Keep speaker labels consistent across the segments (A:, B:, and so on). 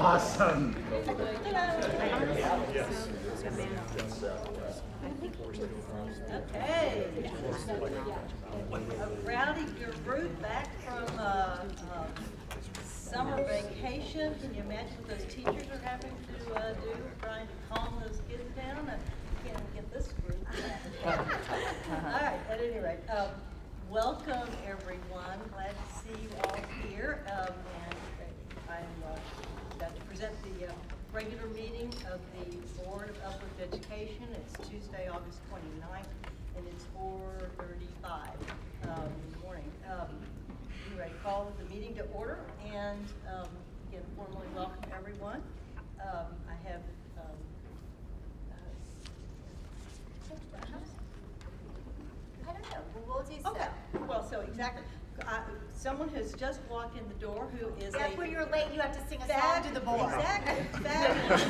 A: Awesome.
B: Okay. A rowdy group back from summer vacation. Can you imagine what those teachers are having to do, trying to calm those kids down? I can't get this group. All right, at any rate, welcome everyone. Glad to see you all here. And I'm about to present the regular meeting of the Board of Uplift Education. It's Tuesday, August 29th, and it's 4:35 in the morning. Anyway, call the meeting to order, and again, formally welcome everyone. I have
C: I don't know. We'll do so.
B: okay. Well, so exactly. Someone has just walked in the door who is
C: That's where you're late. You have to sing a song to the board.
B: Exactly. Fabulous.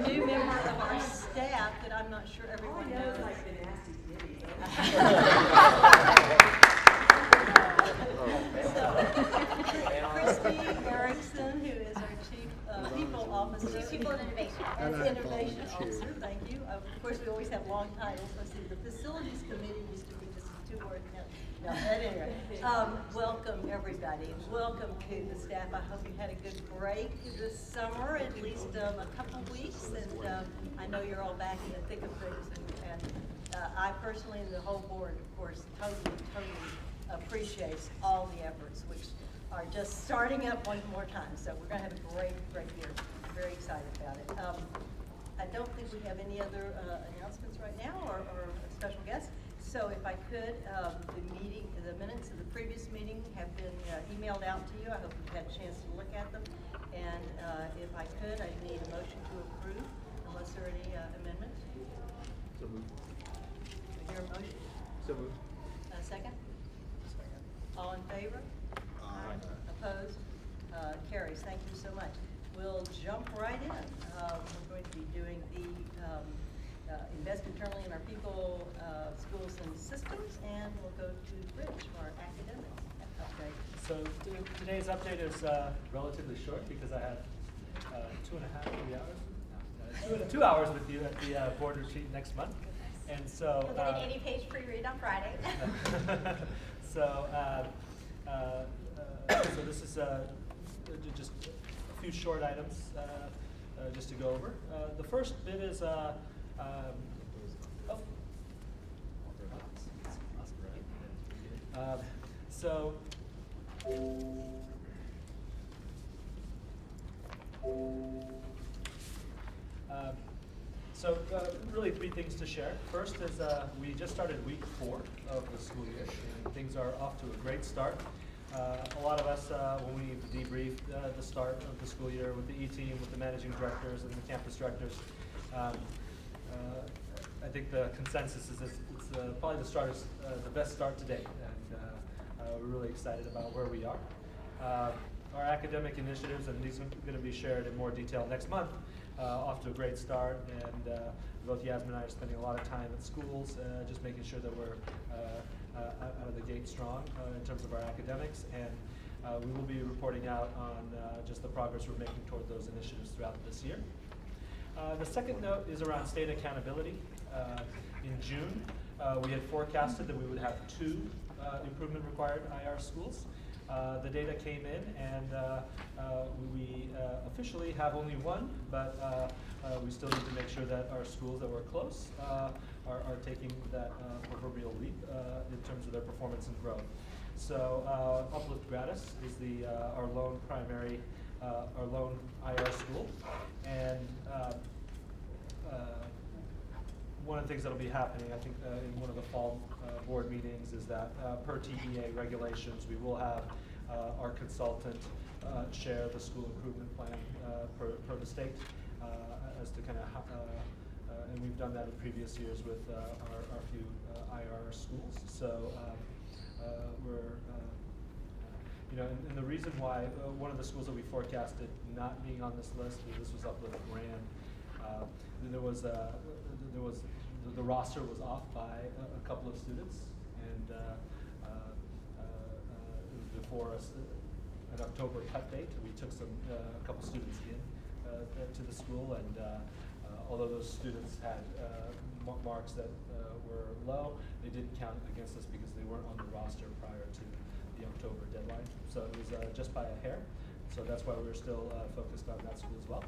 B: New member of our staff that I'm not sure everyone knows. Christy Erickson, who is our Chief People Officer.
C: Chief People and Innovation.
B: And Innovation Officer, thank you. Of course, we always have long titles. Let's see, the Facilities Committee used to be just 2 words now. No, at any rate, welcome everybody. Welcome to the staff. I hope you had a good break this summer, at least a couple weeks. And I know you're all back in the thick of things. And I personally and the whole board, of course, totally appreciates all the efforts, which are just starting up one more time. So we're going to have a great year. I'm very excited about it. I don't think we have any other announcements right now or special guests. So if I could, the minutes of the previous meeting have been emailed out to you. I hope you've had a chance to look at them. And if I could, I need a motion to approve, unless there are any amendments.
A: So moved.
B: Is there a motion?
A: So moved.
B: A second? Second. All in favor?
A: Aye.
B: Opposed? Carries. Thank you so much. We'll jump right in. We're going to be doing the invest internally in our people, schools, and systems, and we'll go to Rich for our academics update.
D: So today's update is relatively short because I have 2.5, 3 hours, 2 hours with you at the board retreat next month. And so
C: You'll get an 80-page pre-read on Friday.
D: so this is just a few short items just to go over. The first bit is really 3 things to share. First is we just started week 4 of the school year, and things are off to a great start. A lot of us, when we debriefed the start of the school year with the E-team, with the managing directors and the campus directors, I think the consensus is it's probably the best start to date, and we're really excited about where we are. Our academic initiatives, and these are going to be shared in more detail next month, off to a great start, and both Yasmin and I are spending a lot of time at schools, just making sure that we're out of the gate strong in terms of our academics, and we will be reporting out on just the progress we're making toward those initiatives throughout this year. The second note is around state accountability. In June, we had forecasted that we would have 2 improvement required IR schools. The data came in, and we officially have only 1, but we still need to make sure that our schools that were close are taking that proverbial leap in terms of their performance and growth. So Uplift Gratis is our lone primary, our lone IR school, and one of the things that will be happening, I think, in one of the fall board meetings is that per TEA regulations, we will have our consultant share the school improvement plan per the state as to kind of and we've done that in previous years with our few IR schools. So we're, and the reason why one of the schools that we forecasted not being on this list, this was Uplift Grand, the roster was off by a couple of students, and it was before us, an October cut date. We took a couple students in to the school, and although those students had marks that were low, they didn't count against us because they weren't on the roster prior to the October deadline. So it was just by a hair. So that's why we're still focused on that school as well.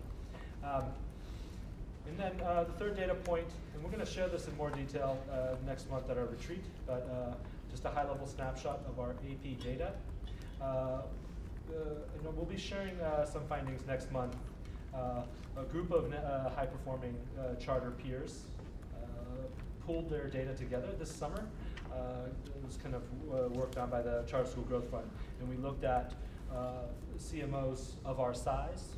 D: And then the third data point, and we're going to share this in more detail next month at our retreat, but just a high-level snapshot of our AP data. We'll be sharing some findings next month. A group of high-performing charter peers pulled their data together this summer. It was kind of worked on by the Charter School Growth Fund, and we looked at CMOs of our size.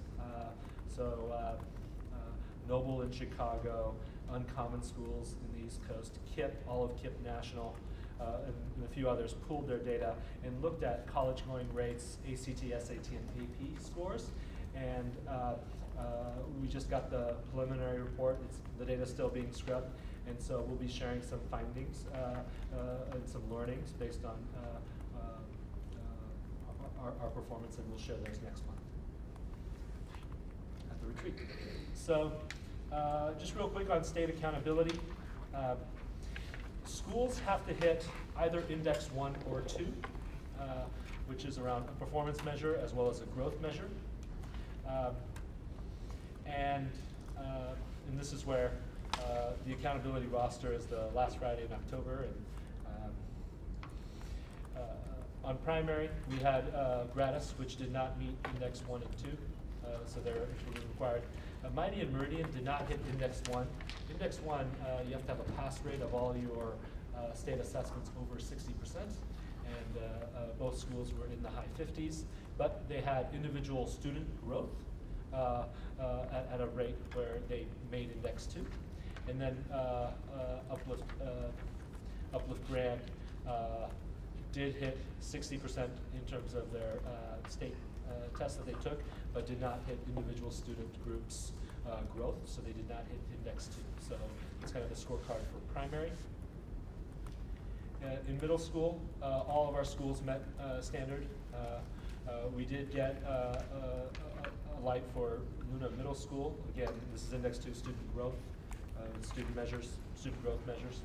D: Noble in Chicago, Uncommon Schools in the East Coast, KIPP, all of KIPP National, and a few others pooled their data and looked at college-going rates, ACT, SAT, and AP scores. And we just got the preliminary report. The data's still being scrubbed. And so we'll be sharing some findings and some learnings based on our performance, and we'll share those next month at the retreat. So just real quick on state accountability. Schools have to hit either index 1 or 2, which is around a performance measure as well as a growth measure. And this is where the accountability roster is the last Friday in October. And on primary, we had Gratis, which did not meet index 1 and 2, so they're required. Mighty and Meridian did not hit index 1. Index 1, you have to have a pass rate of all your state assessments over 60%, and both schools were in the high 50s, but they had individual student growth at a rate where they made index 2. And then Uplift Grand did hit 60% in terms of their state tests that they took, but did not hit individual student groups growth, so they did not hit index 2. So it's kind of the scorecard for primary. In middle school, all of our schools met standard. We did get a light for Luna Middle School. Again, this is index 2 student growth, student growth measures.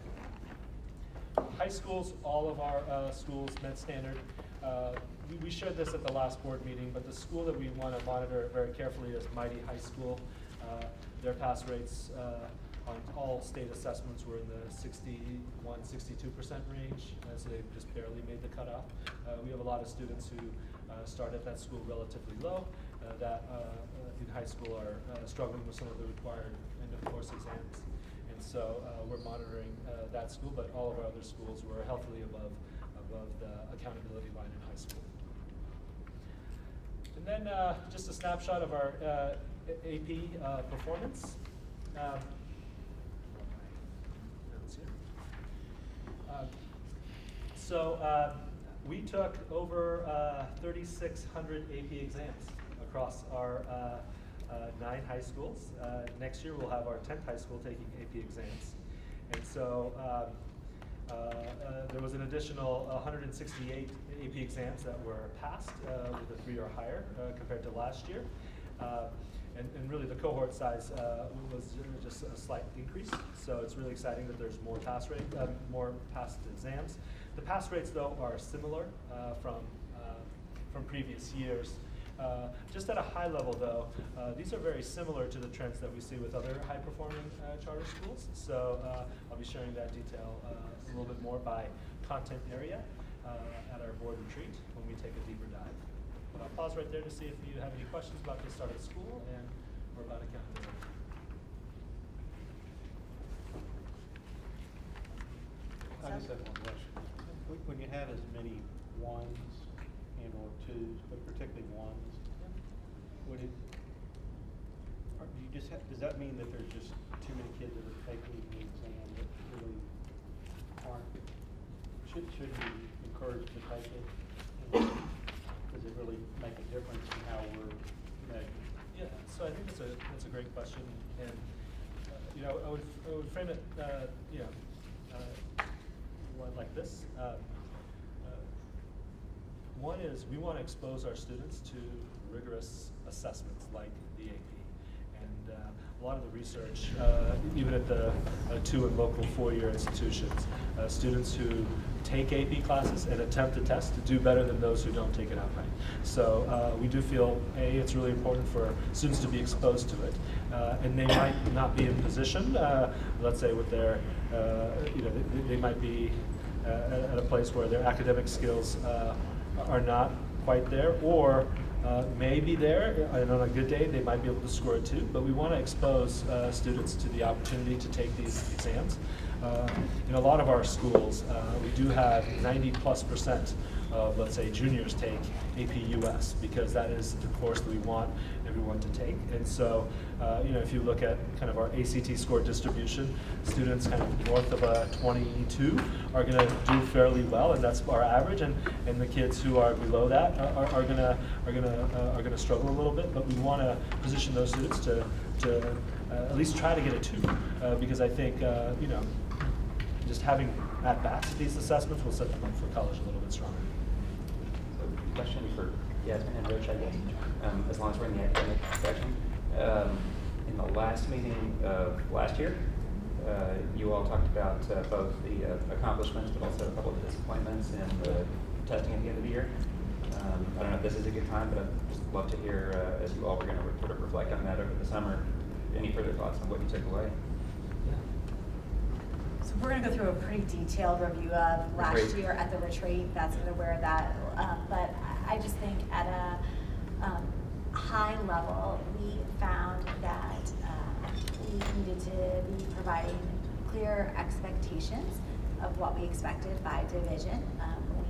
D: High schools, all of our schools met standard. We shared this at the last board meeting, but the school that we want to monitor very carefully is Mighty High School. Their pass rates on all state assessments were in the 61–62% range, so they just barely made the cutoff. We have a lot of students who start at that school relatively low, that in high school are struggling with some of the required end-of-course exams. And so we're monitoring that school, but all of our other schools were healthily above the accountability line in high school. And then just a snapshot of our AP performance. We took over 3,600 AP exams across our 9 high schools. Next year we'll have our 10th high school taking AP exams. And so there was an additional 168 AP exams that were passed with a 3 or higher compared to last year. And really the cohort size was just a slight increase. So it's really exciting that there's more more passed exams. The pass rates though are similar from previous years. Just at a high level though, these are very similar to the trends that we see with other high-performing charter schools. So I'll be sharing that detail a little bit more by content area at our board retreat when we take a deeper dive. But I'll pause right there to see if you have any questions about the start of school or about accountability.
E: I just have one question. When you have as many 1s and or 2s, but particularly 1s, would it? Does that mean that there's just too many kids that are taking the exam that really aren't? Should be encouraged to take it? Does it really make a difference in how we're measuring?
D: Yeah, so I think that's a great question, and I would frame it like this. One is we want to expose our students to rigorous assessments like the AP. And a lot of the research, even at the 2 and local 4-year institutions, students who take AP classes and attempt a test do better than those who don't take it outright. So we do feel, A, it's really important for students to be exposed to it. And they might not be in position, let's say with their, they might be at a place where their academic skills are not quite there, or maybe there, and on a good day, they might be able to score a 2, but we want to expose students to the opportunity to take these exams. In a lot of our schools, we do have 90+% of, let's say, juniors take AP US, because that is the course that we want everyone to take. And so, if you look at kind of our ACT score distribution, students kind of north of a 22 are going to do fairly well, and that's our average. And the kids who are below that are going to struggle a little bit. But we want to position those students to at least try to get a 2, because I think just having at bats at these assessments will set them up for college a little bit stronger.
F: So, question for Yasmin and Rich, I guess, as long as we're in the academic section. In the last meeting of last year, you all talked about both the accomplishments, but also a couple of disappointments in the testing at the end of the year. I don't know if this is a good time, but I'd just love to hear, as you all were going to sort of reflect on that over the summer, any further thoughts on what you took away?
C: So we're going to go through a pretty detailed review of last
F: Retreat.
C: year at the retreat. That's going to wear that. But I just think at a high level, we found that we needed to be providing clear expectations of what we expected by division.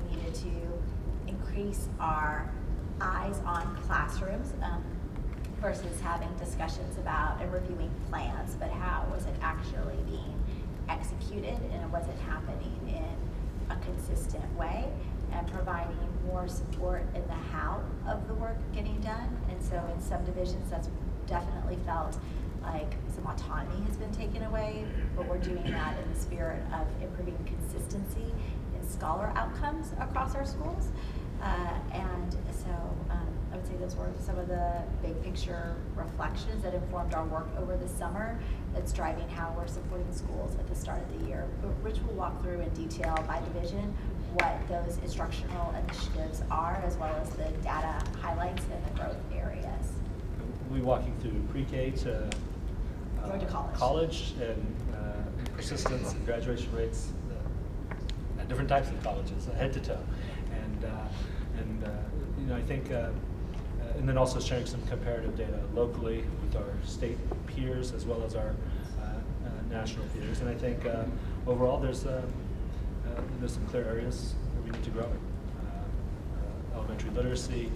C: We needed to increase our eyes on classrooms versus having discussions about and reviewing plans, but how was it actually being executed and was it happening in a consistent way, and providing more support in the how of the work getting done. And so in some divisions that's definitely felt like some autonomy has been taken away, but we're doing that in the spirit of improving consistency in scholar outcomes across our schools. And so I would say those were some of the big picture reflections that informed our work over the summer that's driving how we're supporting schools at the start of the year. But Rich will walk through in detail by division what those instructional initiatives are, as well as the data highlights and the growth areas.
D: We'll be walking through pre-K to
C: Going to college.
D: college and persistence and graduation rates at different types of colleges, head to toe. And I think, and then also sharing some comparative data locally with our state peers as well as our national peers. And I think overall there's some clear areas that we need to grow in. Elementary literacy.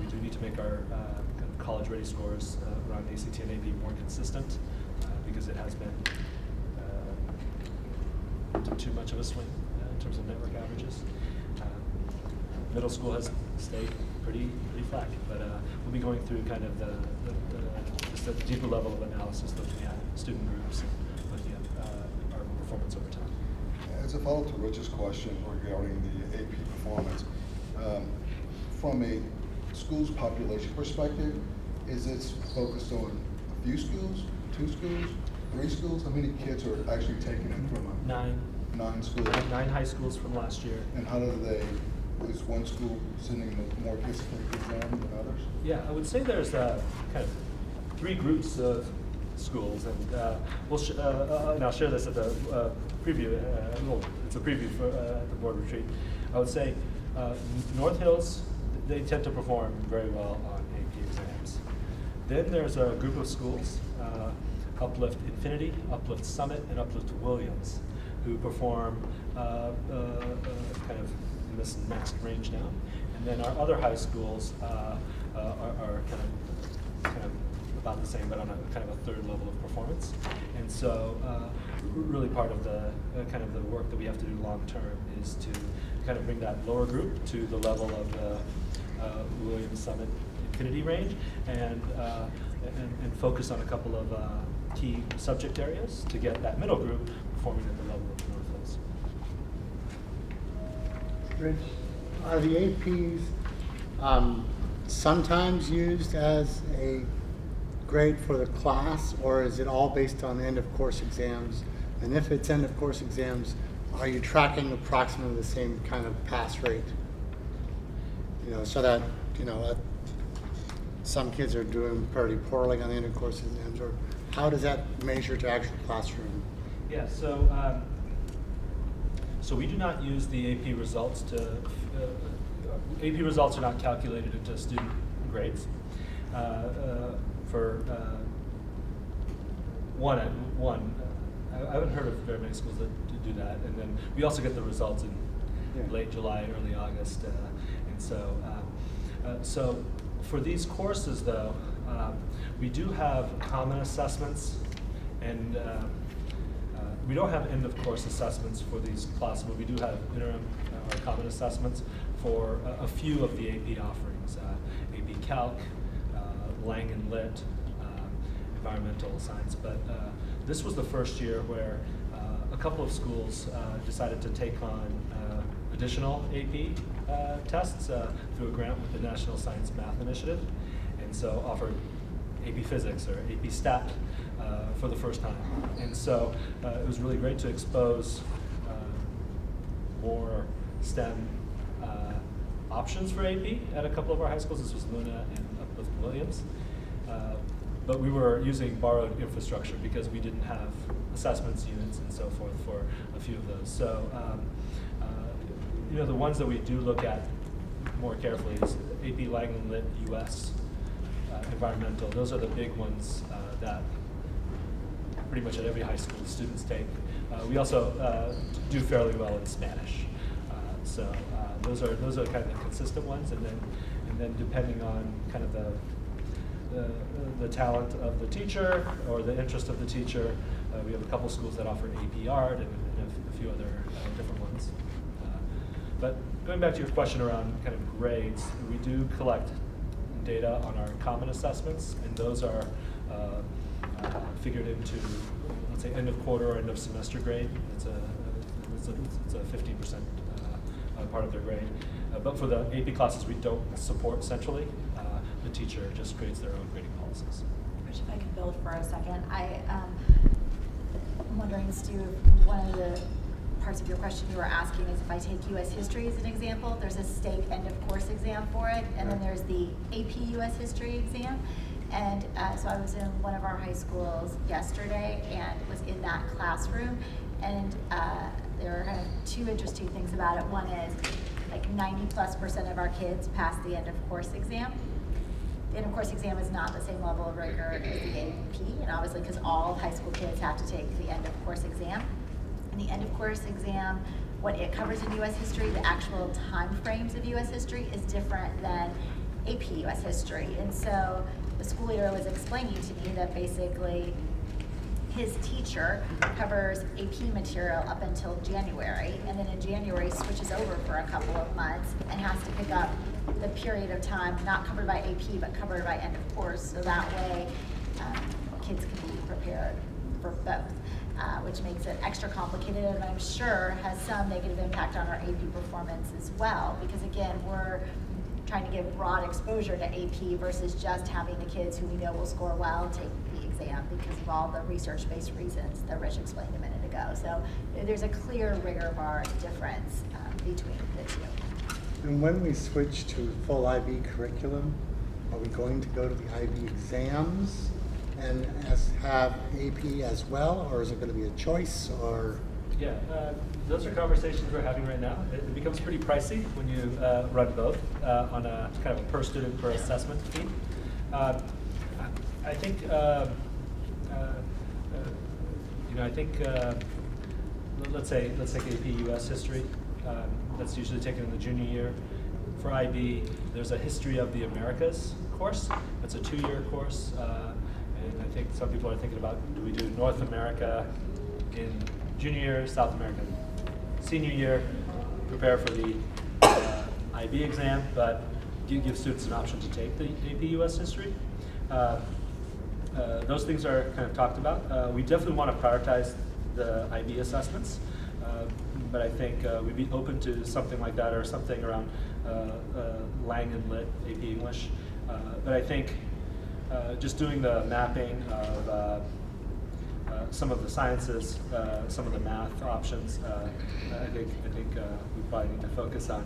D: We do need to make our kind of college-ready scores around ACT and AP more consistent, because it has been too much of a swing in terms of network averages. Middle school has stayed pretty flat, but we'll be going through kind of just a deeper level of analysis, looking at student groups and looking at our performance over time.
G: As a follow-up to Rich's question regarding the AP performance, from a school's population perspective, is it focused on a few schools, 2 schools, 3 schools? How many kids are actually taking it from a 9 schools?
D: 9 high schools from last year.
G: And how do is one school sending more kids to take the exam than others?
D: Yeah, I would say there's kind of 3 groups of schools, and and I'll share this at the preview. It's a preview for the board retreat. I would say North Hills, they tend to perform very well on AP exams. Then there's a group of schools, Uplift Infinity, Uplift Summit, and Uplift Williams, who perform kind of in this next range now. And then our other high schools are kind of about the same, but on a kind of a 3rd level of performance. And so really part of the kind of the work that we have to do long term is to kind of bring that lower group to the level of the Williams Summit Infinity range, and focus on a couple of key subject areas to get that middle group performing at the level of North Hills.
E: Rich,
H: are the APs sometimes used as a grade for the class, or is it all based on end of course exams? And if it's end of course exams, are you tracking approximately the same kind of pass rate? You know, so that, you know, some kids are doing pretty poorly on the end of course exams, or how does that measure to actual classroom?
D: Yeah, so we do not use the AP results to, AP results are not calculated into student grades. I haven't heard of very many schools that do that. And then we also get the results in late July, early August. And so for these courses though, we do have common assessments, and we don't have end of course assessments for these classes, but we do have interim or common assessments for a few of the AP offerings, AP Calc, Lang and Lit, environmental science. But this was the first year where a couple of schools decided to take on additional AP tests through a grant with the National Science Math Initiative, and so offered AP Physics or AP Stat for the first time. And so it was really great to expose more STEM options for AP at a couple of our high schools. This was Luna and Uplift Williams. But we were using borrowed infrastructure because we didn't have assessments units and so forth for a few of those. So, you know, the ones that we do look at more carefully is AP Lang and Lit US, environmental. Those are the big ones that pretty much at every high school the students take. We also do fairly well in Spanish. So those are kind of the consistent ones, and then depending on kind of the talent of the teacher or the interest of the teacher, we have a couple schools that offer AP Art and a few other different ones. But going back to your question around kind of grades, we do collect data on our common assessments, and those are figured into, let's say, end of quarter or end of semester grade. It's a 15% part of their grade. But for the AP classes we don't support centrally, the teacher just creates their own grading policies.
C: Rich, if I could build for a second. I'm wondering, Stu, one of the parts of your question you were asking is if I take U.S. history as an example, there's a state end of course exam for it, and then there's the AP U.S. history exam. And so I was in one of our high schools yesterday and was in that classroom, and there are kind of two interesting things about it. One is like 90+% of our kids pass the end of course exam. The end of course exam is not the same level of rigor as the AP, and obviously because all high school kids have to take the end of course exam. And the end of course exam, what it covers in U.S. history, the actual time frames of U.S. history is different than AP U.S. history. And so the school leader was explaining to me that basically his teacher covers AP material up until January, and then in January switches over for a couple of months and has to pick up the period of time not covered by AP but covered by end of course, so that way kids can be prepared for both, which makes it extra complicated, and I'm sure has some negative impact on our AP performance as well, because again, we're trying to give broad exposure to AP versus just having the kids who we know will score well take the exam because of all the research-based reasons that Rich explained a minute ago. So there's a clear rigor bar difference between the two.
H: And when we switch to full IB curriculum, are we going to go to the IB exams and have AP as well, or is it going to be a choice, or?
D: Yeah, those are conversations we're having right now. It becomes pretty pricey when you run both on a kind of a per student, per assessment fee. I think, let's take AP US history. That's usually taken in the junior year. For IB, there's a History of the Americas course. That's a 2-year course. And I think some people are thinking about, do we do North America in junior year, South America senior year, prepare for the IB exam, but do give students an option to take the AP US history. Those things are kind of talked about. We definitely want to prioritize the IB assessments, but I think we'd be open to something like that, or something around Lang and Lit, AP English. But I think just doing the mapping of some of the sciences, some of the math options, I think we probably need to focus on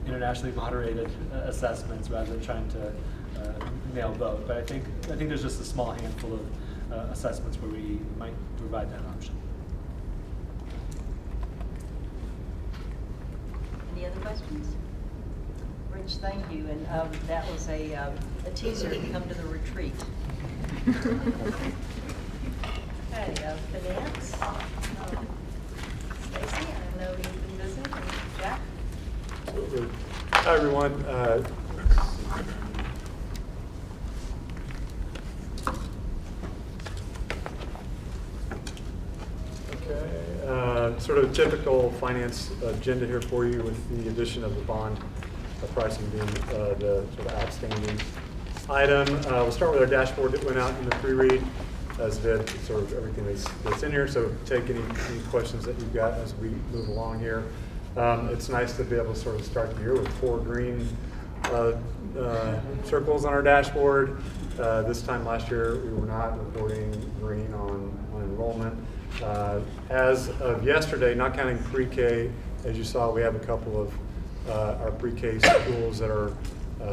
D: internationally moderated assessments rather than trying to nail both. But I think there's just a small handful of assessments where we might provide that option.
B: Any other questions? Rich, thank you, and that was a teaser to come to the retreat. Okay, finance. Stacy, I know you've been busy, and Jack?
I: Absolutely. Hi, everyone. Sort of typical finance agenda here for you, with the addition of the bond pricing being the sort of outstanding item. We'll start with our dashboard that went out in the pre-read, as did sort of everything that's in here. So take any questions that you've got as we move along here. It's nice to be able to sort of start the year with 4 green circles on our dashboard. This time last year, we were not reporting green on enrollment. As of yesterday, not counting pre-K, as you saw, we have a couple of our pre-K schools that are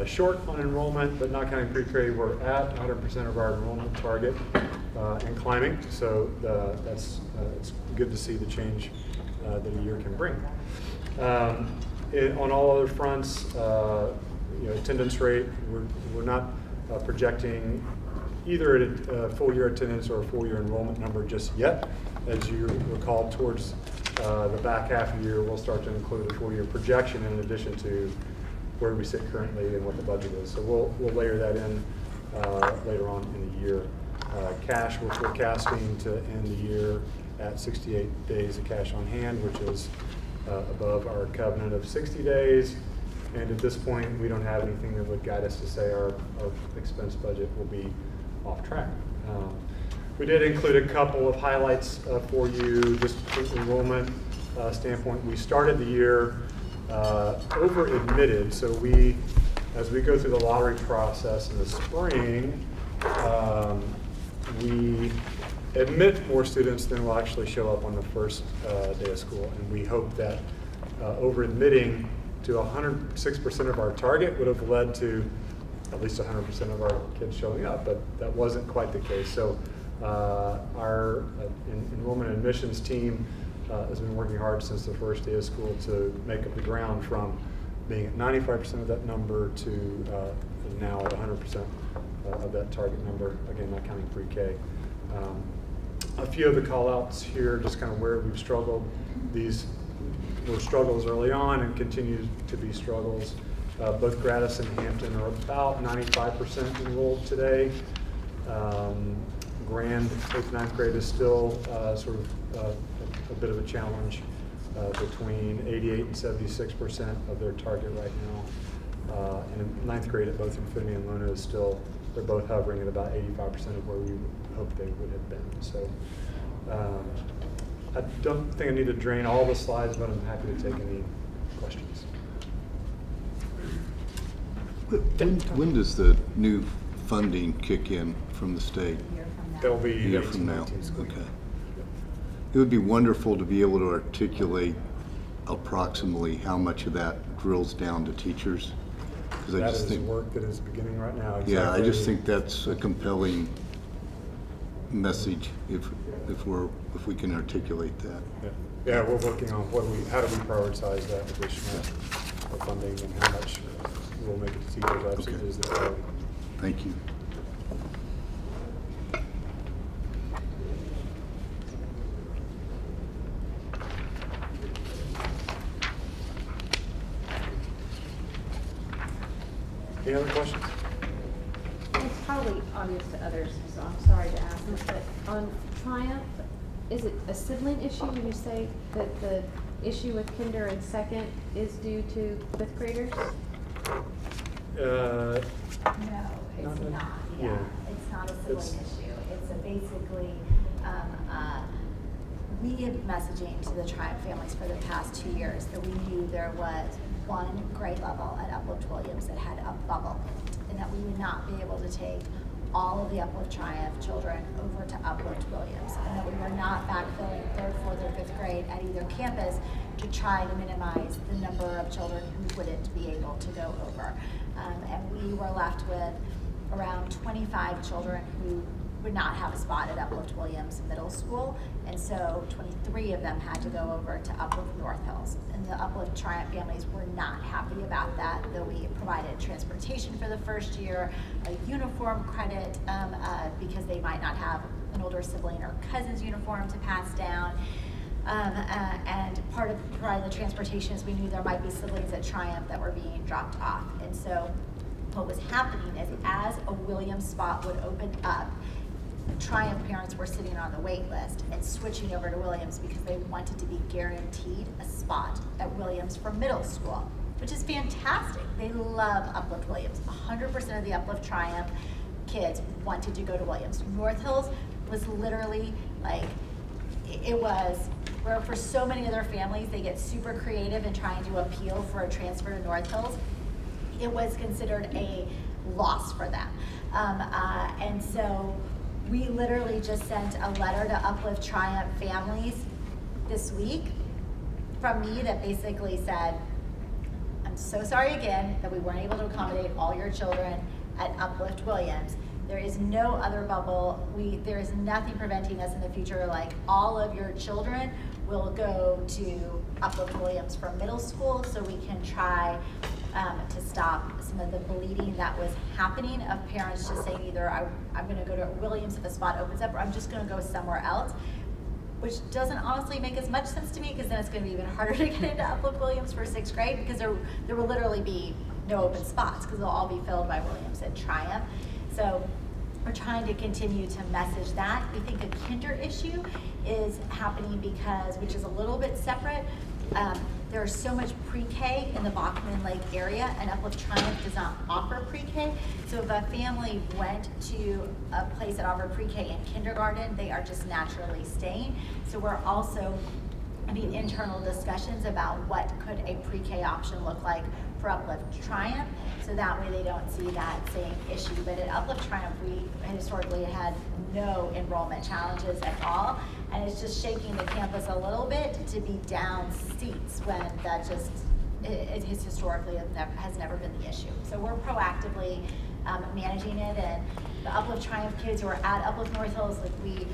I: short on enrollment, but not counting pre-K, we're at 100% of our enrollment target and climbing. So it's good to see the change that a year can bring. On all other fronts, attendance rate, we're not projecting either a full year attendance or a full year enrollment number just yet. As you recall, towards the back half of the year, we'll start to include a full year projection in addition to where we sit currently and what the budget is. So we'll layer that in later on in the year. Cash, we're forecasting to end the year at 68 days of cash on hand, which is above our covenant of 60 days. And at this point, we don't have anything that would guide us to say our expense budget will be off track. We did include a couple of highlights for you, just from enrollment standpoint. We started the year over-admitted, so as we go through the lottery process in the spring, we admit more students than will actually show up on the first day of school, and we hope that over-admitting to 106% of our target would have led to at least 100% of our kids showing up, but that wasn't quite the case. So our enrollment and admissions team has been working hard since the first day of school to make up the ground from being at 95% of that number to now at 100% of that target number, again, not counting pre-K. A few of the call-outs here, just kind of where we've struggled. These were struggles early on and continue to be struggles. Both Gratis and Hampton are about 95% enrolled today. Grand 8th, 9th grade is still sort of a bit of a challenge, between 88 and 76% of their target right now. And in 9th grade at both Infinity and Luna is still, they're both hovering at about 85% of where we hoped they would have been. So I don't think I need to drain all the slides, but I'm happy to take any questions.
J: When does the new funding kick in from the state?
I: That'll be
J: A year from now.
I: 18 school year.
J: Okay. It would be wonderful to be able to articulate approximately how much of that drills down to teachers. Because
I: That is work that is beginning right now.
J: Yeah, I just
I: Exactly.
J: think that's a compelling message if we can articulate that.
I: Yeah, we're working on how do we prioritize that additional funding and how much we'll make it to teachers' absences.
J: Okay. Thank you.
I: Any other questions?
K: It's probably obvious to others, so I'm sorry to ask this, but on Triumph, is it a sibling issue when you say that the issue with kinder and second is due to 5th graders?
C: No, it's
I: Not-
C: not,
I: yeah.
C: yeah. It's not a sibling
I: It's-
C: issue. It's basically, we have messaging to the Triumph families for the past 2 years that we knew there was one grade level at Uplift Williams that had a bubble in it, and that we would not be able to take all of the Uplift Triumph children over to Uplift Williams, and that we were not backfilling 3rd, 4th, or 5th grade at either campus to try to minimize the number of children who wouldn't be able to go over. And we were left with around 25 children who would not have a spot at Uplift Williams Middle School, and so 23 of them had to go over to Uplift North Hills. And the Uplift Triumph families were not happy about that, though we provided transportation for the first year, a uniform credit because they might not have an older sibling or cousin's uniform to pass down. And part of providing the transportation is we knew there might be siblings at Triumph that were being dropped off. And so what was happening is as a Williams spot would open up, Triumph parents were sitting on the wait list and switching over to Williams because they wanted to be guaranteed a spot at Williams for middle school, which is fantastic. They love Uplift Williams. 100% of the Uplift Triumph kids wanted to go to Williams. North Hills was literally like, it was where for so many other families, they get super creative in trying to appeal for a transfer to North Hills. It was considered a loss for them. And so we literally just sent a letter to Uplift Triumph families this week from me that basically said, I'm so sorry again that we weren't able to accommodate all your children at Uplift Williams. There is no other bubble. There is nothing preventing us in the future. Like, all of your children will go to Uplift Williams for middle school, so we can try to stop some of the bleeding that was happening of parents just saying either I'm going to go to Williams if a spot opens up, or I'm just going to go somewhere else, which doesn't honestly make as much sense to me, because then it's going to be even harder to get into Uplift Williams for 6th grade, because there will literally be no open spots because they'll all be filled by Williams and Triumph. So we're trying to continue to message that. We think a kinder issue is happening because, which is a little bit separate, there's so much pre-K in the Bachman Lake area, and Uplift Triumph does not offer pre-K. So if a family went to a place that offered pre-K and kindergarten, they are just naturally staying. So we're also having internal discussions about what could a pre-K option look like for Uplift Triumph, so that way they don't see that same issue. But at Uplift Triumph, we historically had no enrollment challenges at all, and it's just shaking the campus a little bit to be down seats when that just, it has historically has never been the issue. So we're proactively managing it, and the Uplift Triumph kids who are at Uplift North Hills, like, we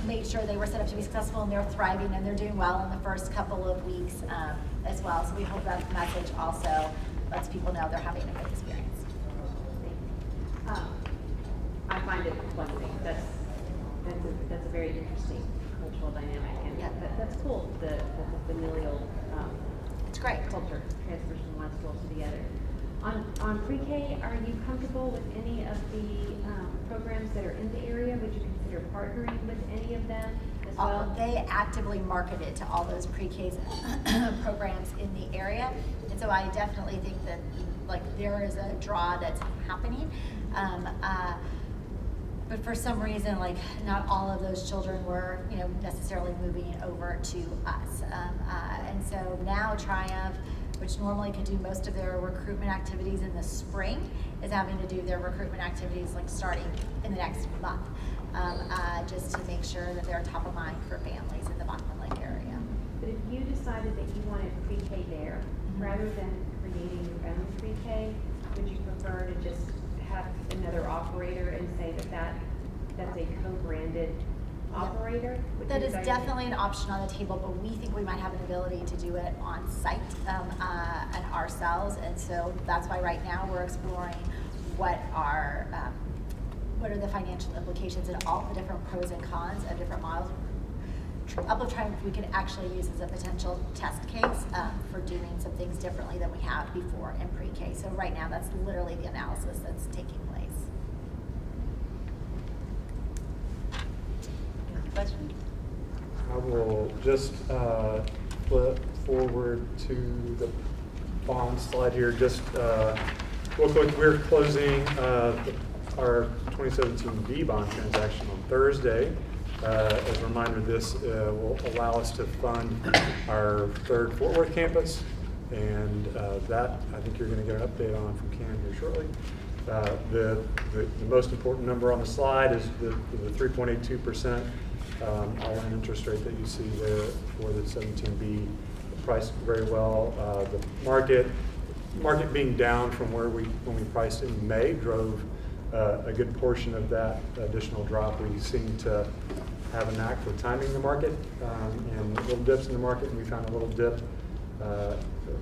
C: made sure they were set up to be successful, and they're thriving and they're doing well in the first couple of weeks as well. So we hope that message also lets people know they're having a good experience.
K: I find it one thing that's a very interesting cultural dynamic, and
C: Yeah.
K: that's cool. The familial
C: It's great.
K: culture transfers from one school to the other. On pre-K, are you comfortable with any of the programs that are in the area? Would you consider partnering with any of them as well?
C: They actively marketed to all those pre-K programs in the area, and so I definitely think that, like, there is a draw that's happening. But for some reason, like, not all of those children were, necessarily moving over to us. And so now Triumph, which normally could do most of their recruitment activities in the spring, is having to do their recruitment activities like starting in the next month, just to make sure that they're top of mind for families in the Bachman Lake area.
K: But if you decided that you wanted pre-K there, rather than creating your own pre-K, would you prefer to just have another operator and say that's a co-branded operator?
C: That is definitely an option on the table, but we think we might have an ability to do it on site and ourselves, and so that's why right now we're exploring what are the financial implications and all the different pros and cons of different models. Uplift Triumph we could actually use as a potential test case for doing some things differently than we have before in pre-K. So right now that's literally the analysis that's taking place. Question?
I: I will just flip forward to the bond slide here. Just real quick, we're closing our 2017 B bond transaction on Thursday. As a reminder, this will allow us to fund our third Fort Worth campus, And that, I think you're going to get an update on from Cam here shortly. The most important number on the slide is the 3.82% all-in interest rate that you see there for the 17B, priced very well. The market being down from when we priced in May drove a good portion of that additional drop. We seem to have a knack for timing the market and little dips in the market, and we found a little dip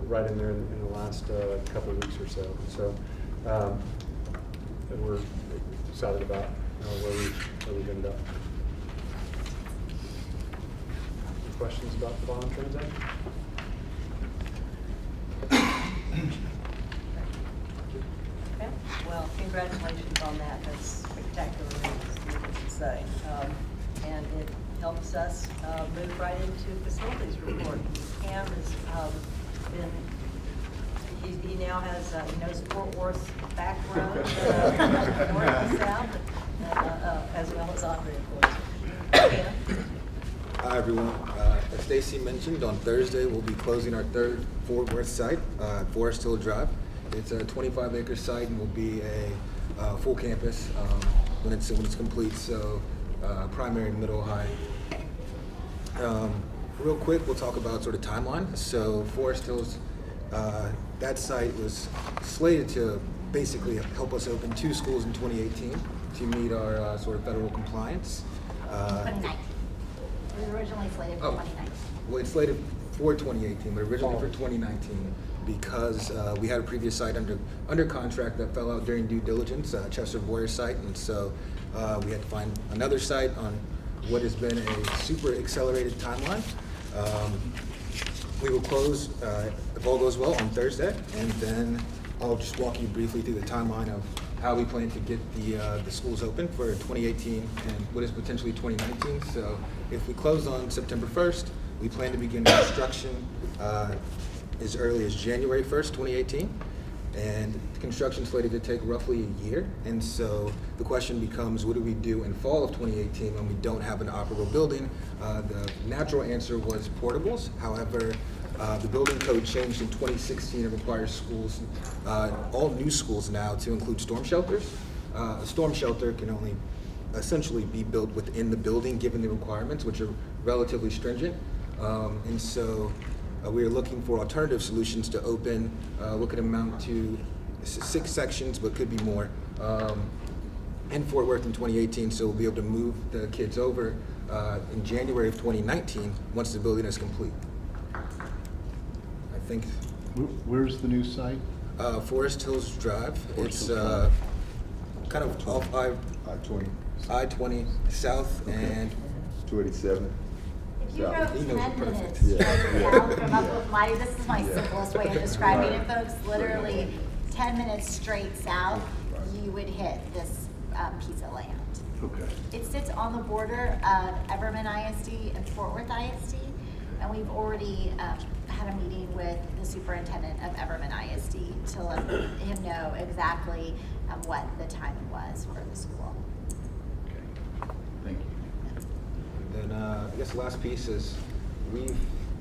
I: right in there in the last couple of weeks or so. So and we're excited about where we've ended up. Any questions about the bond transaction?
B: Okay. Well, congratulations on that. That's spectacular news, needless to say. And it helps us move right into facilities report. Cam has been, he now has, he knows Fort Worth's back road, north and south, as well as Andre, of course. Cam?
L: Hi, everyone. As Stacy mentioned, on Thursday, we'll be closing our third Fort Worth site, Forest Hill Drive. It's a 25-acre site and will be a full campus when it's complete, so primary, middle, high. Real quick, we'll talk about sort of timeline. So Forest Hills, that site was slated to basically help us open 2 schools in 2018 to meet our sort of federal compliance.
C: 2019. We were originally slated for 2019.
L: Well, it's slated for 2018, but originally for 2019 because we had a previous site under contract that fell out during due diligence, Chester Boyer site, and so we had to find another site on what has been a super accelerated timeline. We will close, if all goes well, on Thursday, and then I'll just walk you briefly through the timeline of how we plan to get the schools open for 2018 and what is potentially 2019. So if we close on September 1st, we plan to begin construction as early as January 1st, 2018. And the construction is slated to take roughly a year. And so the question becomes, what do we do in fall of 2018 when we don't have an operable building? The natural answer was portables. However, the building code changed in 2016 and requires schools, all new schools now, to include storm shelters. A storm shelter can only essentially be built within the building given the requirements, which are relatively stringent. And so we are looking for alternative solutions to open, what could amount to 6 sections, but could be more, in Fort Worth in 2018. So we'll be able to move the kids over in January of 2019 once the building is complete. I think.
J: Where's the new site?
L: Forest Hills Drive.
J: Forest
L: It's
J: Hills Drive.
L: kind of off
J: I-20.
L: I-20 south and
J: 287.
C: If you
J: Yeah.
C: drove
L: He knows
C: 10
L: it perfect.
C: minutes
J: Yeah.
C: straight
J: Yeah.
C: south from up with my, this is my
J: Yeah.
C: simplest way of describing it,
J: Right.
C: folks. Literally 10 minutes straight south,
J: Right.
C: you would hit this piece of land.
J: Okay.
C: It sits on the border of Everman ISD and Fort Worth ISD, and we've already had a meeting with the superintendent of Everman ISD to let him know exactly what the timing was for the school.
J: Okay. Thank you.
L: then I guess the last piece is we've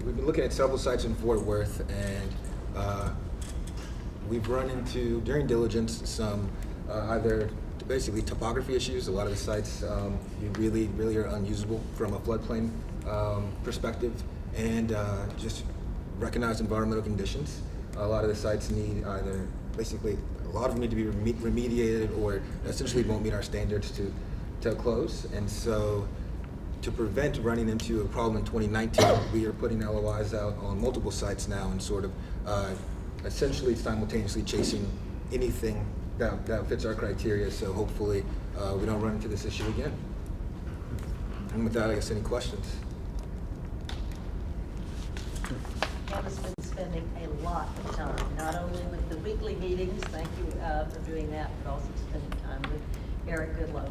L: been looking at several sites in Fort Worth, and we've run into, during diligence, some either basically topography issues. A lot of the sites really are unusable from a floodplain perspective, and just recognized environmental conditions. A lot of the sites need either, basically, a lot of them need to be remediated or essentially won't meet our standards to close. And so to prevent running into a problem in 2019, we are putting LOIs out on multiple sites now and sort of essentially simultaneously chasing anything that fits our criteria. So hopefully we don't run into this issue again. And with that, I guess any questions?
B: Cam has been spending a lot of time, not only with the weekly meetings, thank you for doing that, but also spending time with Eric Goodlow,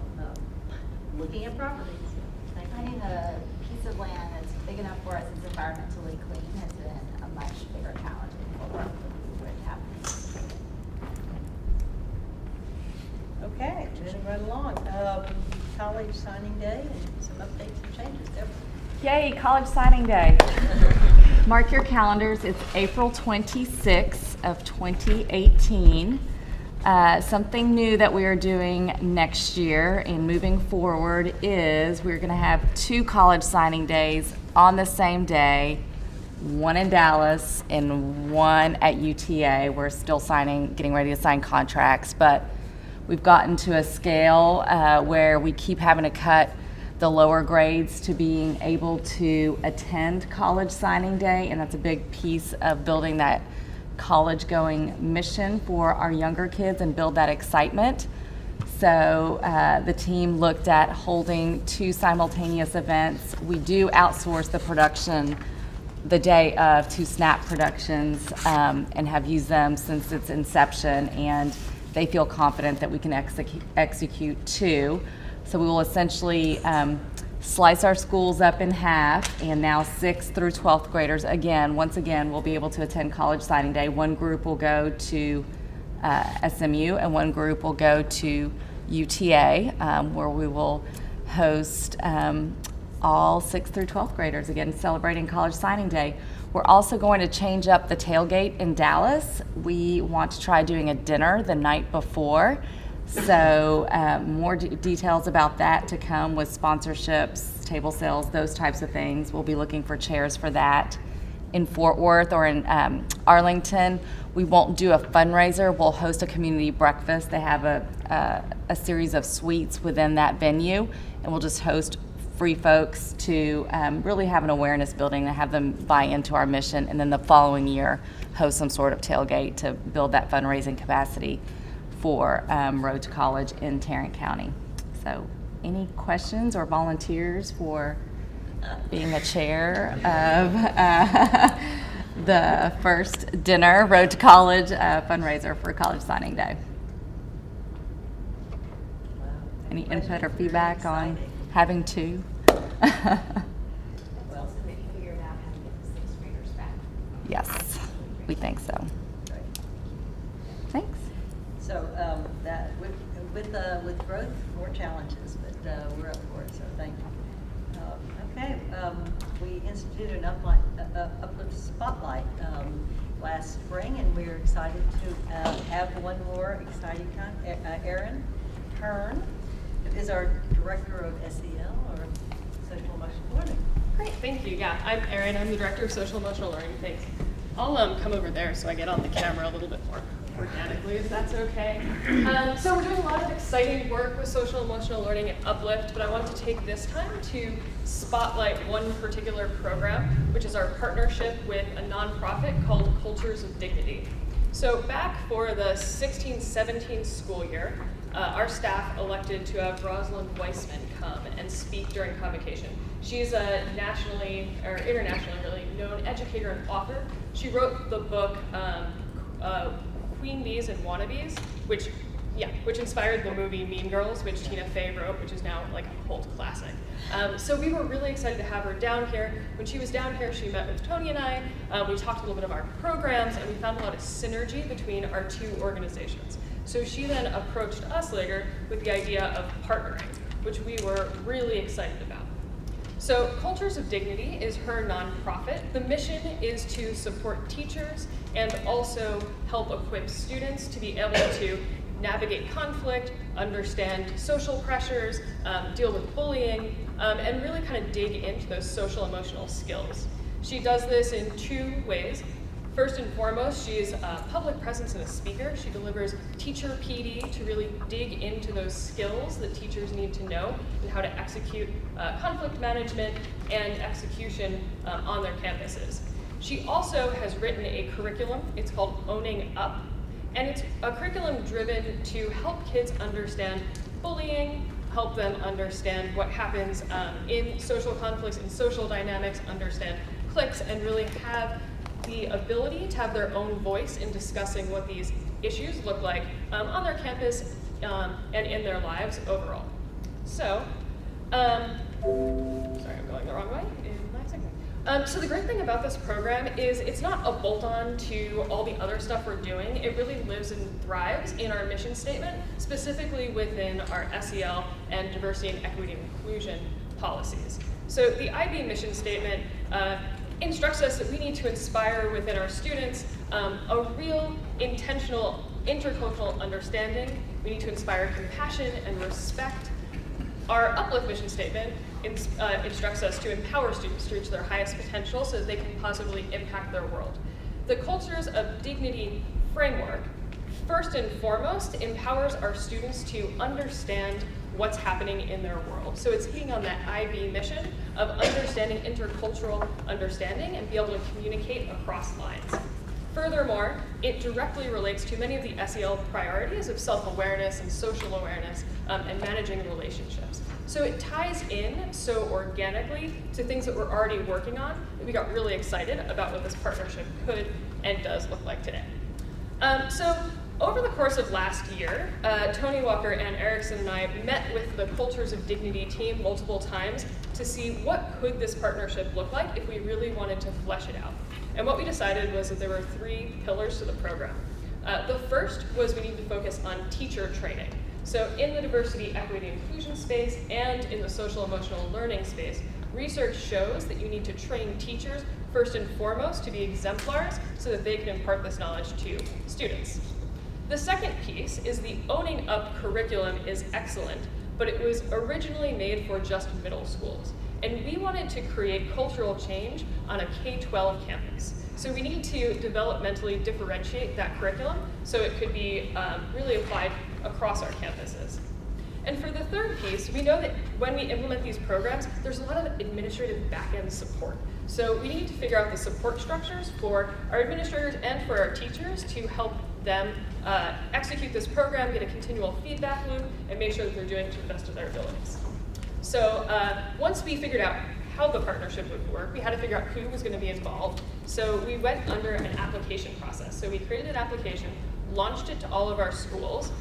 B: looking at properties. Thank you.
C: Finding a piece of land that's big enough for us, it's environmentally clean, has been a much bigger challenge in Fort Worth than we would have.
B: Okay, moving right along. College signing day and some updates and changes. Deborah.
M: Yay, college signing day. Mark your calendars. It's April 26th of 2018. Something new that we are doing next year and moving forward is we're going to have 2 college signing days on the same day, one in Dallas and one at UTA. We're still getting ready to sign contracts, but we've gotten to a scale where we keep having to cut the lower grades to being able to attend college signing day, and that's a big piece of building that college-going mission for our younger kids and build that excitement. So the team looked at holding 2 simultaneous events. We do outsource the production the day of to Snap Productions and have used them since its inception, and they feel confident that we can execute 2. So we will essentially slice our schools up in half, and now 6th through 12th graders, once again, will be able to attend college signing day. One group will go to SMU, and one group will go to UTA, where we will host all 6th through 12th graders, again, celebrating college signing day. We're also going to change up the tailgate in Dallas. We want to try doing a dinner the night before. So more details about that to come with sponsorships, table sales, those types of things. We'll be looking for chairs for that. In Fort Worth or in Arlington, we won't do a fundraiser. We'll host a community breakfast. They have a series of suites within that venue, and we'll just host free folks to really have an awareness building and have them buy into our mission, and then the following year host some sort of tailgate to build that fundraising capacity for Road to College in Tarrant County. So any questions or volunteers for being a chair of the first dinner Road to College fundraiser for College Signing Day?
B: Wow.
M: Any input or feedback on having 2?
C: Well, so they figured out how to get the 6th graders back.
M: Yes, we think so.
B: Right.
M: Thanks.
B: So that with growth, more challenges, but we're up for it. So thank you. Okay, we instituted an Uplift Spotlight last spring, and we're excited to have one more exciting Erin Hearn, who is our Director of SEL, or Social Emotional Learning.
N: Great, thank you. Yeah, I'm Erin. I'm the Director of Social Emotional Learning. Thanks. I'll come over there so I get on the camera a little bit more organically, if that's okay. So we're doing a lot of exciting work with social emotional learning at Uplift, but I wanted to take this time to spotlight one particular program, which is our partnership with a nonprofit called Cultures of Dignity. So back for the 16-17 school year, our staff elected to have Rosalind Weissman come and speak during convocation. She's a nationally, or internationally really, known educator and author. She wrote the book Queen Bees and Wannabes, which inspired the movie Mean Girls, which Tina Fey wrote, which is now like a cult classic. So we were really excited to have her down here. When she was down here, she met with Tony and I. We talked a little bit about our programs, and we found a lot of synergy between our 2 organizations. So she then approached us later with the idea of partnering, which we were really excited about. So Cultures of Dignity is her nonprofit. The mission is to support teachers and also help equip students to be able to navigate conflict, understand social pressures, deal with bullying, and really kind of dig into those social emotional skills. She does this in 2 ways. First and foremost, she's a public presence and a speaker. She delivers teacher PD to really dig into those skills that teachers need to know and how to execute conflict management and execution on their campuses. She also has written a curriculum. It's called Owning Up, and it's a curriculum driven to help kids understand bullying, help them understand what happens in social conflicts and social dynamics, understand cliques, and really have the ability to have their own voice in discussing what these issues look like on their campus and in their lives overall. So, sorry, I'm going the wrong way. So the great thing about this program is it's not a bolt-on to all the other stuff we're doing. It really lives and thrives in our mission statement, specifically within our SEL and diversity and equity and inclusion policies. So the IB mission statement instructs us that we need to inspire within our students a real intentional intercultural understanding. We need to inspire compassion and respect. Our Uplift mission statement instructs us to empower students to reach their highest potential so that they can positively impact their world. The Cultures of Dignity framework, first and foremost, empowers our students to understand what's happening in their world. So it's hitting on that IB mission of understanding intercultural understanding and be able to communicate across lines. Furthermore, it directly relates to many of the SEL priorities of self-awareness and social awareness and managing relationships. So it ties in so organically to things that we're already working on that we got really excited about what this partnership could and does look like today. So over the course of last year, Tony Walker, Ann Erickson, and I met with the Cultures of Dignity team multiple times to see what could this partnership look like if we really wanted to flesh it out. And what we decided was that there were 3 pillars to the program. The first was we need to focus on teacher training. So in the diversity, equity, inclusion space and in the social emotional learning space, research shows that you need to train teachers first and foremost to be exemplars so that they can impart this knowledge to students. The second piece is the owning up curriculum is excellent, but it was originally made for just middle schools. And we wanted to create cultural change on a K-12 campus. So we need to developmentally differentiate that curriculum so it could be really applied across our campuses. And for the third piece, we know that when we implement these programs, there's a lot of administrative back-end support. So we need to figure out the support structures for our administrators and for our teachers to help them execute this program, get a continual feedback loop, and make sure that they're doing it to the best of their abilities. So once we figured out how the partnership would work, we had to figure out who was going to be involved. So we went under an application process. So we created an application, launched it to all of our schools.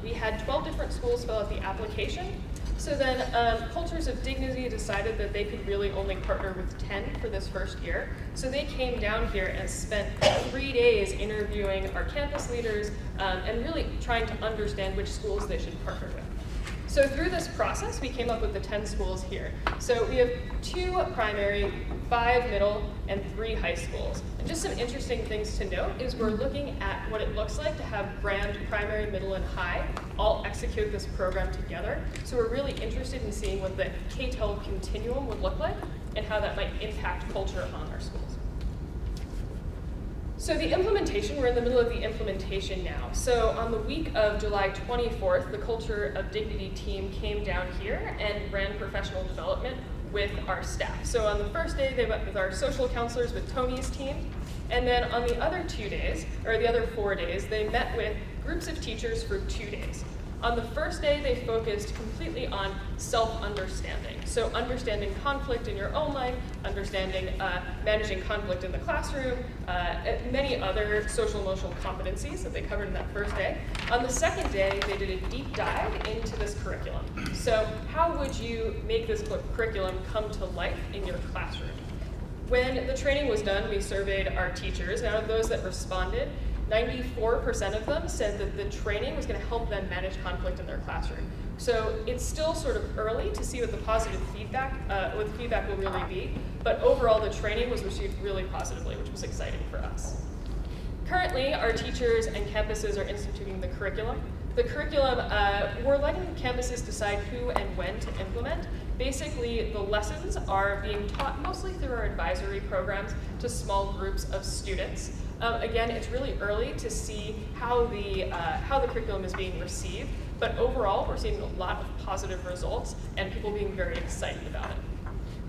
N: We had 12 different schools fill out the application. So then Cultures of Dignity decided that they could really only partner with 10 for this first year. So they came down here and spent 3 days interviewing our campus leaders and really trying to understand which schools they should partner with. So through this process, we came up with the 10 schools here. So we have 2 primary, 5 middle, and 3 high schools. And just some interesting things to note is we're looking at what it looks like to have grand, primary, middle, and high all execute this program together. So we're really interested in seeing what the K-12 continuum would look like and how that might impact culture on our schools. So the implementation, we're in the middle of the implementation now. So on the week of July 24th, the Culture of Dignity team came down here and ran professional development with our staff. So on the first day, they met with our social counselors with Tony's team. And then on the other 2 days, or the other 4 days, they met with groups of teachers for 2 days. On the first day, they focused completely on self-understanding. So understanding conflict in your own life, understanding managing conflict in the classroom, many other social emotional competencies that they covered in that first day. On the second day, they did a deep dive into this curriculum. So how would you make this curriculum come to life in your classroom? When the training was done, we surveyed our teachers, and out of those that responded, 94% of them said that the training was going to help them manage conflict in their classroom. So it's still sort of early to see what the positive feedback, what the feedback will really be, but overall the training was received really positively, which was exciting for us. Currently, our teachers and campuses are instituting the curriculum. The curriculum, we're letting campuses decide who and when to implement. Basically, the lessons are being taught mostly through our advisory programs to small groups of students. Again, it's really early to see how the curriculum is being received, but overall, we're seeing a lot of positive results and people being very excited about it.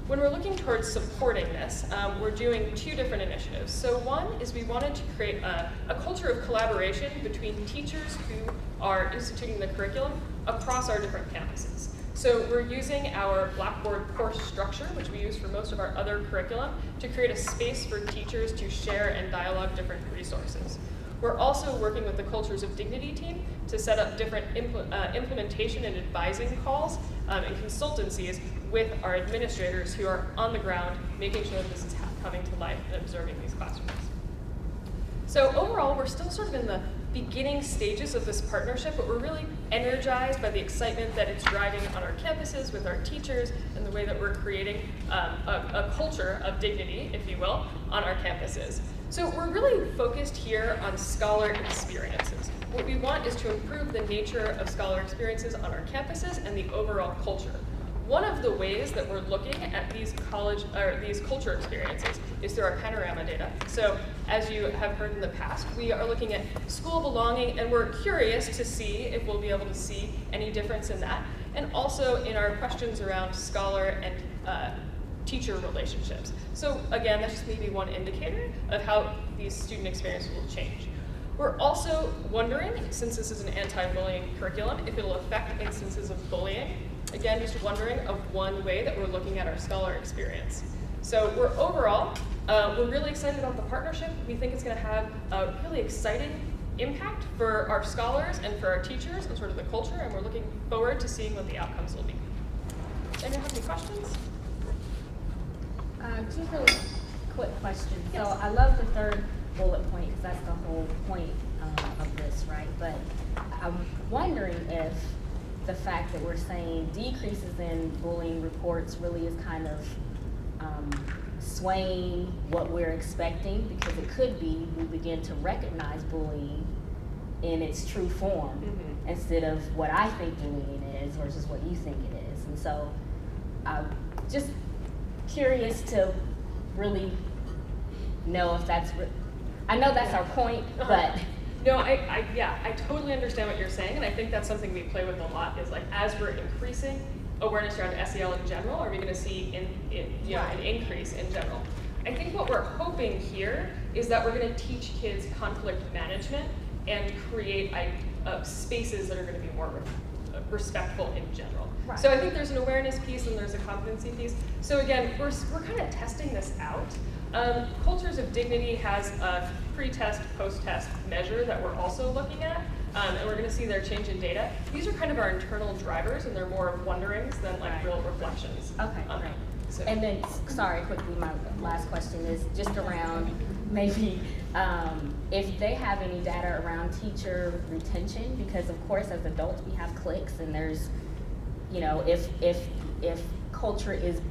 N: When we're looking towards supporting this, we're doing 2 different initiatives. So one is we wanted to create a culture of collaboration between teachers who are instituting the curriculum across our different campuses. So we're using our Blackboard course structure, which we use for most of our other curriculum, to create a space for teachers to share and dialogue different resources. We're also working with the Cultures of Dignity team to set up different implementation and advising calls and consultancies with our administrators who are on the ground, making sure that this is coming to life and observing these classrooms. So overall, we're still sort of in the beginning stages of this partnership, but we're really energized by the excitement that it's driving on our campuses with our teachers and the way that we're creating a culture of dignity, if you will, on our campuses. So we're really focused here on scholar experiences. What we want is to improve the nature of scholar experiences on our campuses and the overall culture. One of the ways that we're looking at these culture experiences is through our panorama data. So as you have heard in the past, we are looking at school belonging, and we're curious to see if we'll be able to see any difference in that, and also in our questions around scholar and teacher relationships. So again, that's just maybe one indicator of how these student experiences will change. We're also wondering, since this is an anti-bullying curriculum, if it'll affect instances of bullying. Again, just wondering of one way that we're looking at our scholar experience. So we're really excited about the partnership. We think it's going to have a really exciting impact for our scholars and for our teachers and sort of the culture, and we're looking forward to seeing what the outcomes will be. Anyone have any questions?
O: Just a really quick question.
N: Yes.
O: So I love the third bullet point because that's the whole point of this, right? But I'm wondering if the fact that we're saying decreases in bullying reports really is kind of swaying what we're expecting, because it could be we begin to recognize bullying in its true form instead of what I think bullying is versus what you think it is. And so I'm just curious to really know if that's, I know that's our point, but.
N: No, I totally understand what you're saying, and I think that's something we play with a lot, is like, as we're increasing awareness around SEL in general, are we gonna see an increase in general? I think what we're hoping here is that we're gonna teach kids conflict management and create spaces that are gonna be more respectful in general. Right. So I think there's an awareness piece and there's a competency piece. So again, we're kind of testing this out. Cultures of Dignity has a pre-test, post-test measure that we're also looking at, and we're going to see their change in data. These are kind of our internal drivers, and they're more wonderings than like real reflections.
O: Okay, great.
N: So.
O: And then, sorry, quickly, my last question is just around maybe if they have any data around teacher retention, because of course as adults we have cliques, and there's, you know, if culture is,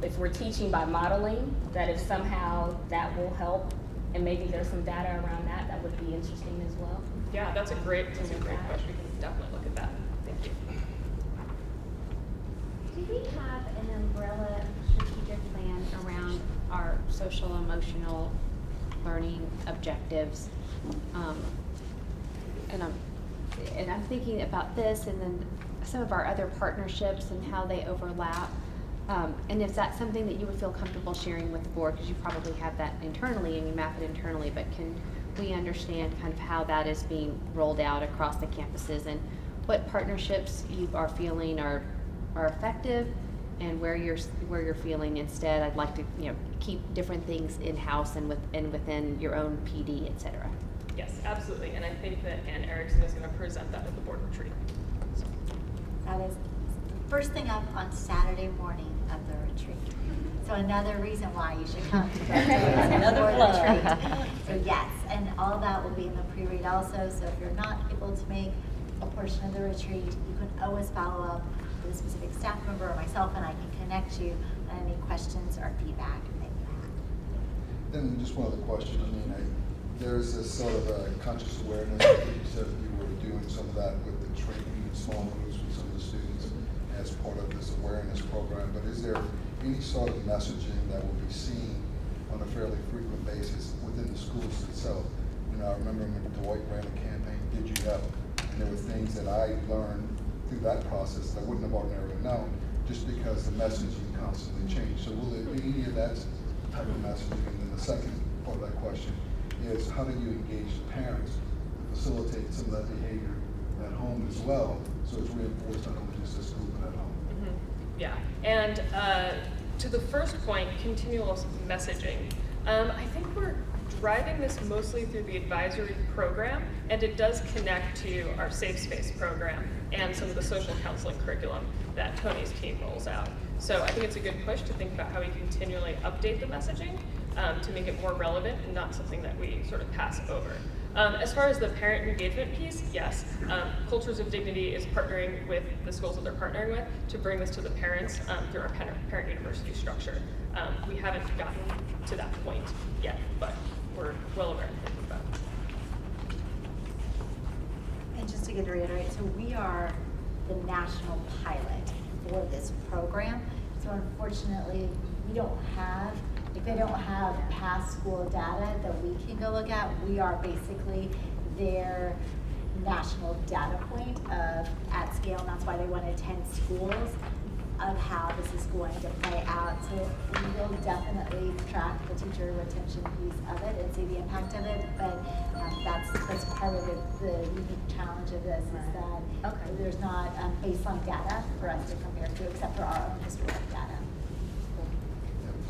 O: if we're teaching by modeling, that if somehow that will help, and maybe there's some data around that, that would be interesting as well.
N: Yeah, that's a great question. We can definitely look at that. Thank you.
K: Do we have an umbrella strategic plan around our social emotional learning objectives? And I'm thinking about this, and then some of our other partnerships and how they overlap. And is that something that you would feel comfortable sharing with the board? Because you probably have that internally and you map it internally, but can we understand kind of how that is being rolled out across the campuses, and what partnerships you are feeling are effective, and where you're feeling instead I'd like to, you know, keep different things in-house and within your own PD, et cetera?
N: Yes, absolutely. And I think that Ann Erickson is going to present that at the board retreat. So.
P: That is first thing up on Saturday morning of the retreat. So another reason why you should come to another retreat. So yes, and all that will be in the pre-read also. So if you're not able to make a portion of the retreat, you can always follow up with a specific staff member or myself, and I can connect you on any questions or feedback that you have.
G: Then just one other question. I mean, there's this sort of a conscious awareness. I think you said you were doing some of that with the training in small groups with some of the students as part of this awareness program, but is there any sort of messaging that will be seen on a fairly frequent basis within the schools itself? You know, I remember when Dwight ran a campaign, Did You Know? And there were things that I learned through that process that I wouldn't have ordinarily known, just because the messaging constantly changed. So will there be any of that type of messaging? And then the second part of that question is, how do you engage the parents to facilitate some of that behavior at home as well, so it's reinforced not only just at school but at home?
N: Yeah, and to the first point, continual messaging. I think we're driving this mostly through the advisory program, and it does connect to our Safe Space program and some of the social counseling curriculum that Tony's team rolls out. So I think it's a good push to think about how we continually update the messaging to make it more relevant and not something that we sort of pass over. As far as the parent engagement piece, yes. Cultures of Dignity is partnering with the schools that they're partnering with to bring this to the parents through our parent university structure. We haven't gotten to that point yet, but we're well aware and thinking about it.
P: And just to reiterate, so we are the national pilot for this program. So unfortunately, we don't have, if they don't have past school data that we can go look at, we are basically their national data point of at scale, and that's why they want to 10 schools of how this is going to play out. So we will definitely track the teacher retention piece of it and see the impact of it, but that's part of the unique challenge of this is that there's not baseline data for us to compare to except for our own historic data.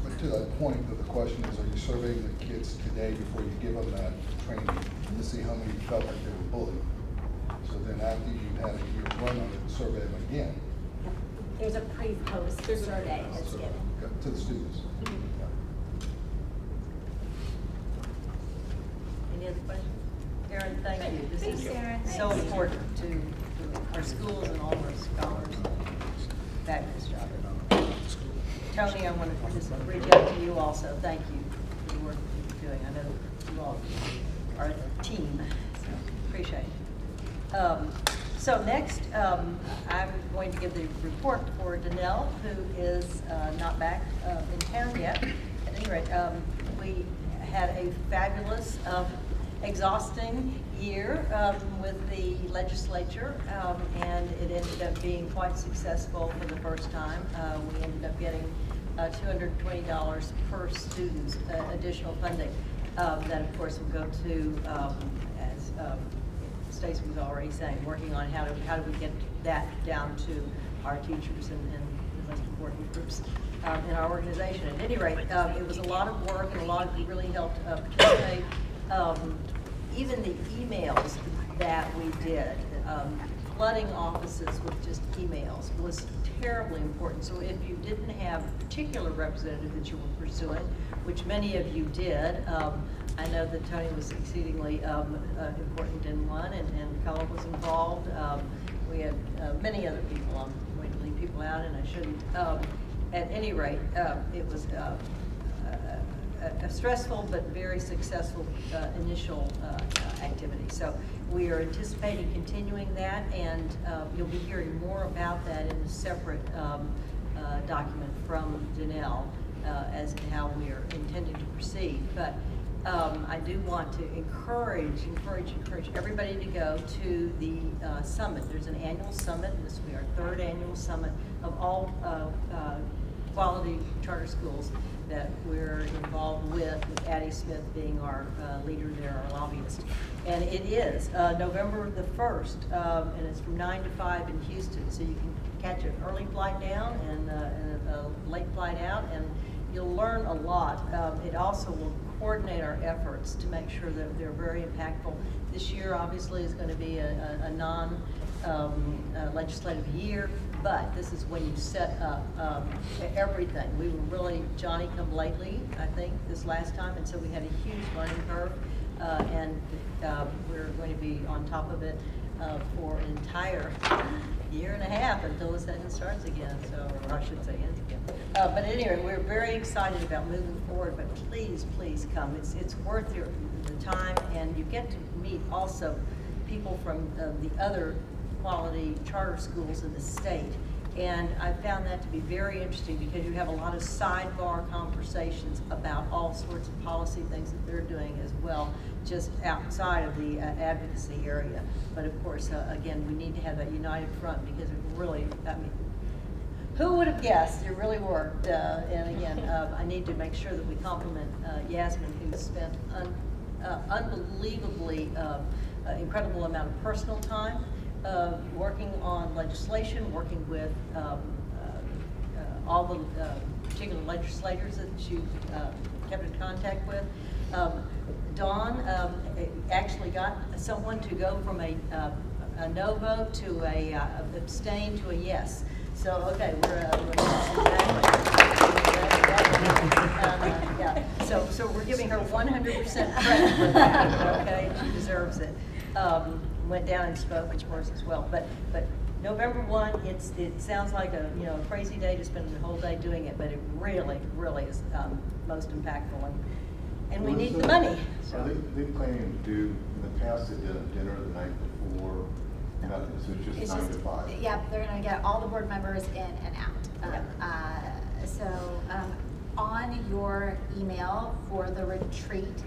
G: But to that point, the question is, are you surveying the kids today before you give them that training to see how many felt like they were bullied? So then after you've had a year run on it, survey them again.
P: There's a pre-post survey that's given.
G: To the students.
B: Any other questions? Erin, thank you. This
P: Thanks,
B: is
P: Erin.
B: so important to our schools and all of our scholars. Fabulous job. Tony, I want to just reach out to you also. Thank you for the work that you're doing. I know you all are a team, so appreciate it. So next, I'm going to give the report for Danelle, who is not back in town yet. At any rate, we had a fabulous, exhausting year with the legislature, and it ended up being quite successful for the first time. We ended up getting $220 per student additional funding. That, of course, will go to, as Stacey was already saying, working on how do we get that down to our teachers and the most important groups in our organization. At any rate, it was a lot of work and a lot of really helped participate. Even the emails that we did, flooding offices with just emails was terribly important. So if you didn't have a particular representative that you were pursuing, which many of you did, I know that Tony was exceedingly important in one, and Colin was involved. We had many other people. I'm going to leave people out, and I shouldn't. At any rate, it was a stressful but very successful initial activity. So we are anticipating continuing that, and you'll be hearing more about that in a separate document from Danelle as to how we are intending to proceed. But I do want to encourage everybody to go to the summit. There's an annual summit, and this will be our third annual summit of all quality charter schools that we're involved with Addie Smith being our leader there, our lobbyist. And it is November the 1st, and it's from 9 to 5 in Houston, so you can catch an early flight down and a late flight out, and you'll learn a lot. It also will coordinate our efforts to make sure that they're very impactful. This year, obviously, is going to be a non-legislative year, but this is when you set up everything. We were really Johnny-come-lately, I think, this last time, and so we had a huge learning curve, and we're going to be on top of it for an entire year and a half until the session starts again, so, or I should say ends again. But anyway, we're very excited about moving forward, but please, please come. It's worth the time, and you get to meet also people from the other quality charter schools in the state. And I found that to be very interesting because you have a lot of sidebar conversations about all sorts of policy things that they're doing as well, just outside of the advocacy area. But of course, again, we need to have that united front because it really, I mean, who would have guessed it really worked? And again, I need to make sure that we compliment Yasmin, who spent unbelievably incredible amount of personal time working on legislation, working with all the particular legislators that you kept in contact with. Dawn actually got someone to go from a no vote to a abstain to a yes. So, okay, we're exactly. Yeah, so we're giving her 100% credit for that, okay? She deserves it. Went down and spoke, which was as well. But November 1, it sounds like a crazy day to spend the whole day doing it, but it really is most impactful, and we need the money. So.
J: Are they planning to do, in the past they did a dinner the night before, nothing, so it's just 9 to 5?
C: Yeah, they're gonna get all the board members in and out. On your email for the retreat,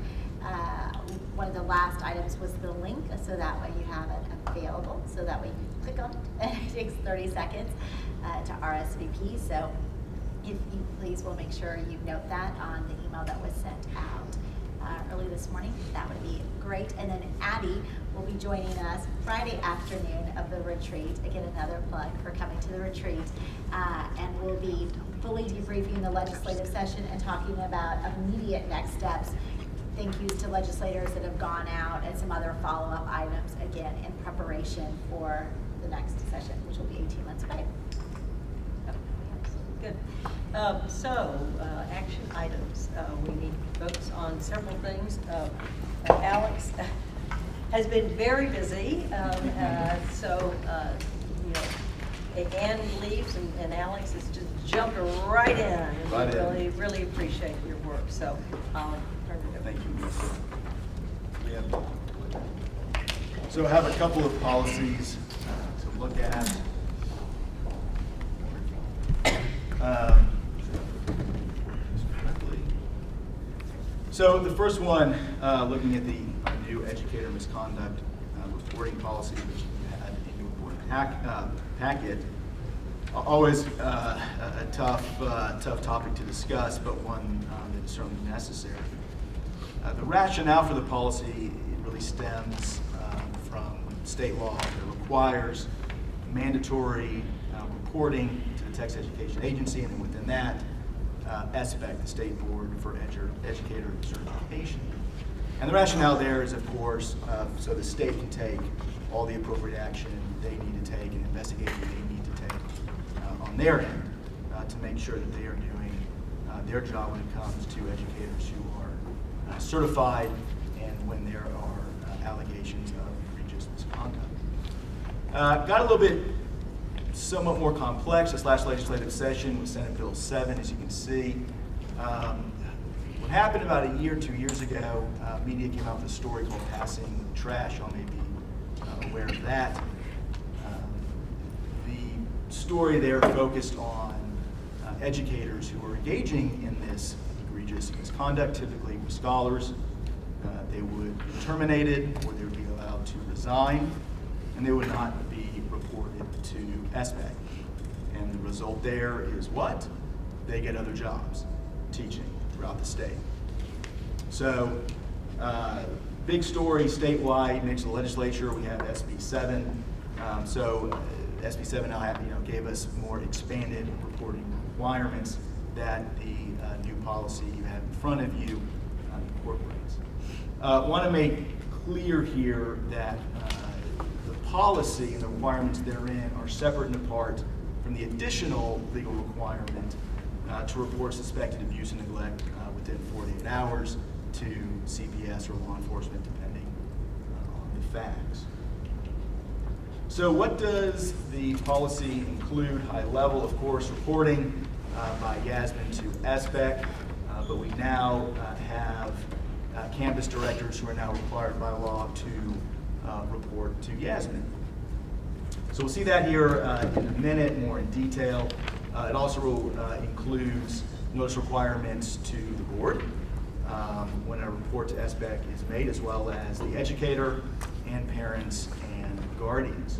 C: one of the last items was the link, so that way you have it available, so that way you can click on it, and it takes 30 seconds to RSVP. So if you please will make sure you note that on the email that was sent out early this morning, that would be great. And then Addie will be joining us Friday afternoon of the retreat. Again, another plug for coming to the retreat. And we'll be fully debriefing the legislative session and talking about immediate next steps. Thank yous to legislators that have gone out and some other follow-up items, again, in preparation for the next session, which will be 18 months away.
B: Good. Action items. We need to focus on several things. Alex has been very busy, Ann leaves and Alex has just jumped right in. And we really appreciate your work. So I'll turn it over.
A: Thank you. So I have a couple of policies to look at. So the first one, looking at the new educator misconduct reporting policy, which we had in your board packet. Always a tough topic to discuss, but one that is certainly necessary. The rationale for the policy really stems from state law that requires mandatory reporting to the Texas Education Agency, and then within that, SBEC, the State Board for Educator Certification. And the rationale there is, of course, so the state can take all the appropriate action they need to take and investigate what they need to take on their end to make sure that they are doing their job when it comes to educators who are certified and when there are allegations of egregious misconduct. Got a little bit somewhat more complex. This last legislative session was Senate Bill 7, as you can see. What happened about a year, 2 years ago, media came out with a story called Passing Trash. Y'all may be aware of that. The story there focused on educators who were engaging in this egregious misconduct, typically with scholars. They would be terminated or they would be allowed to resign, and they would not be reported to SBEC. And the result there is what? They get other jobs teaching throughout the state. So, big story statewide, next to the legislature, we have SB 7. SB 7 now gave us more expanded reporting requirements that the new policy you have in front of you incorporates. Want to make clear here that the policy and the requirements therein are separate and apart from the additional legal requirement to report suspected abuse and neglect within 48 hours to CPS or law enforcement, depending on the facts. So what does the policy include? High level, of course, reporting by Yasmin to SBEC, but we now have campus directors who are now required by law to report to Yasmin. So we'll see that here in a minute, more in detail. It also includes notice requirements to the board when a report to SBEC is made, as well as the educator and parents and guardians.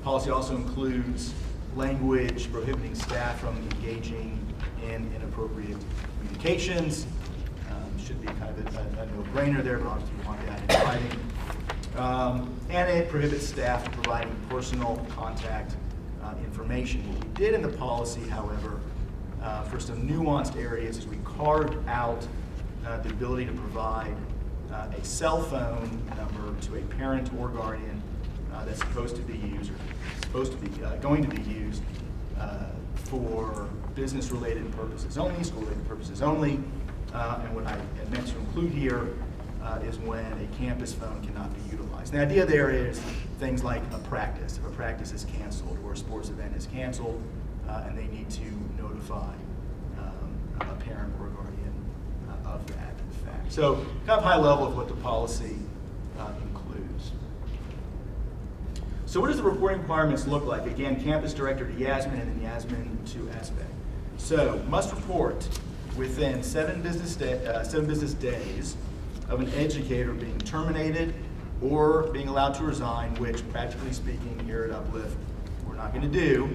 A: Policy also includes language prohibiting staff from engaging in inappropriate communications. Should be kind of a no-brainer there, but obviously we want that in writing. And it prohibits staff from providing personal contact information. What we did in the policy, however, for some nuanced areas, is we carved out the ability to provide a cell phone number to a parent or guardian that's supposed to be used, or supposed to be going to be used for business-related purposes only, school-related purposes only. And what I had meant to include here is when a campus phone cannot be utilized. The idea there is things like a practice. If a practice is canceled or a sports event is canceled, and they need to notify a parent or a guardian of that fact. So kind of high level of what the policy includes. So what does the reporting requirements look like? Again, campus director to Yasmin and then Yasmin to SBEC. So must report within 7 business days of an educator being terminated or being allowed to resign, which practically speaking here at Uplift, we're not going to do.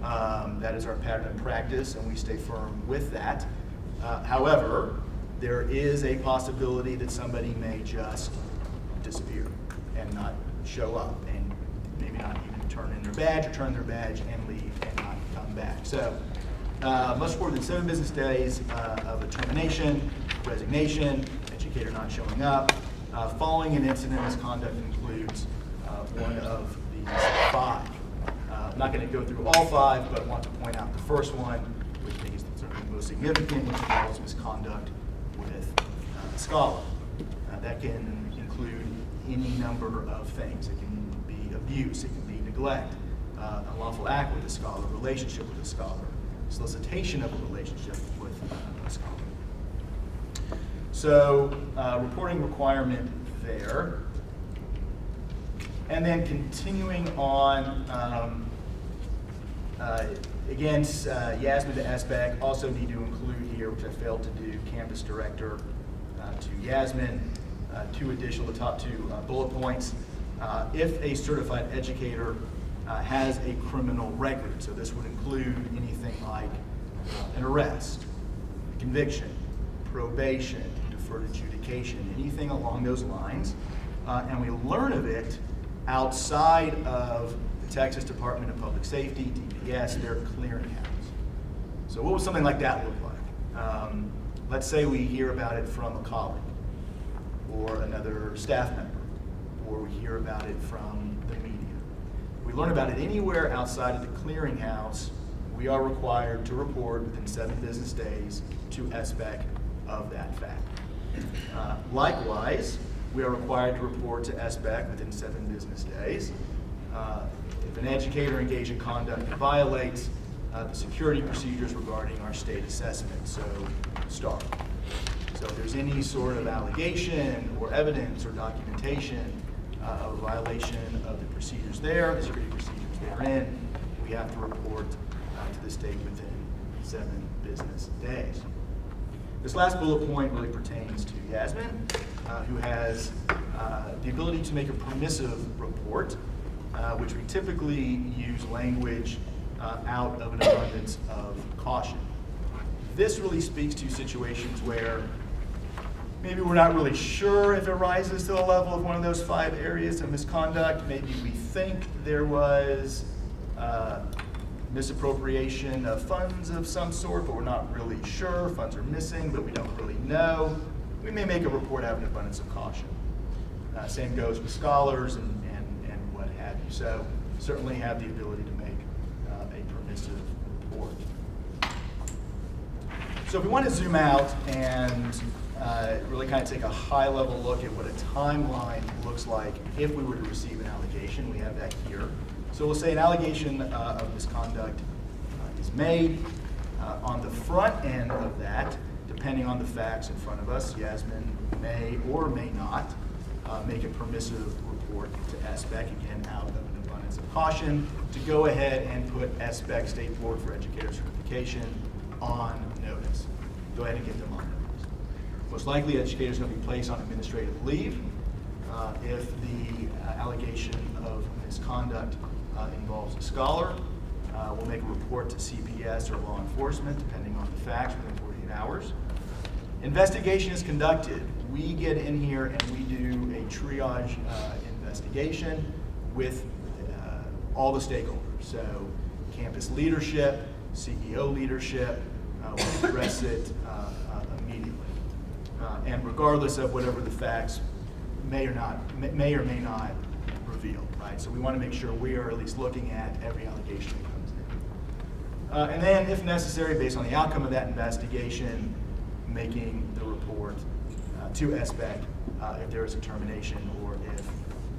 A: That is our pattern and practice, and we stay firm with that. However, there is a possibility that somebody may just disappear and not show up, and maybe not even turn in their badge or turn their badge and leave and not come back. So must report within 7 business days of a termination, resignation, educator not showing up. Following an incident, misconduct includes one of these 5. I'm not going to go through all 5, but I want to point out the first one, which I think is certainly the most significant, which involves misconduct with a scholar. That can include any number of things. It can be abuse, it can be neglect, unlawful act with a scholar, relationship with a scholar, solicitation of a relationship with a scholar. So reporting requirement there. And then continuing on, again, Yasmin to SBEC, also need to include here, which I failed to do, campus director to Yasmin. 2 additional, the top 2 bullet points. If a certified educator has a criminal record, so this would include anything like an arrest, a conviction, probation, deferred adjudication, anything along those lines, and we learn of it outside of the Texas Department of Public Safety, DPS, their clearinghouse. So what would something like that look like? Let's say we hear about it from a colleague or another staff member, or we hear about it from the media. If we learn about it anywhere outside of the clearinghouse, we are required to report within 7 business days to SBEC of that fact. Likewise, we are required to report to SBEC within 7 business days. If an educator engaged in conduct that violates the security procedures regarding our state assessment, so STAR. So if there's any sort of allegation or evidence or documentation of a violation of the procedures there, the security procedures therein, we have to report to the state within 7 business days. This last bullet point really pertains to Yasmin, who has the ability to make a permissive report, which we typically use language out of an abundance of caution. This really speaks to situations where maybe we're not really sure if it rises to the level of one of those 5 areas of misconduct. Maybe we think there was misappropriation of funds of some sort, but we're not really sure. Funds are missing, but we don't really know. We may make a report out of an abundance of caution. Same goes with scholars and what have you. So certainly have the ability to make a permissive report. So if we want to zoom out and really kind of take a high-level look at what a timeline looks like if we were to receive an allegation, we have that here. So we'll say an allegation of misconduct is made. On the front end of that, depending on the facts in front of us, Yasmin may or may not make a permissive report to SBEC, again, out of an abundance of caution, to go ahead and put SBEC, State Board for Educator Certification, on notice. Go ahead and get them on notice. Most likely, educators are going to be placed on administrative leave if the allegation of misconduct involves a scholar. We'll make a report to CPS or law enforcement, depending on the facts, within 48 hours. Investigation is conducted. We get in here and we do a triage investigation with all the stakeholders. So campus leadership, CEO leadership, we address it immediately. And regardless of whatever the facts may or may not reveal, right? So we want to make sure we are at least looking at every allegation that comes And then, if necessary, based on the outcome of that investigation, making the report to SBEC if there is a termination or if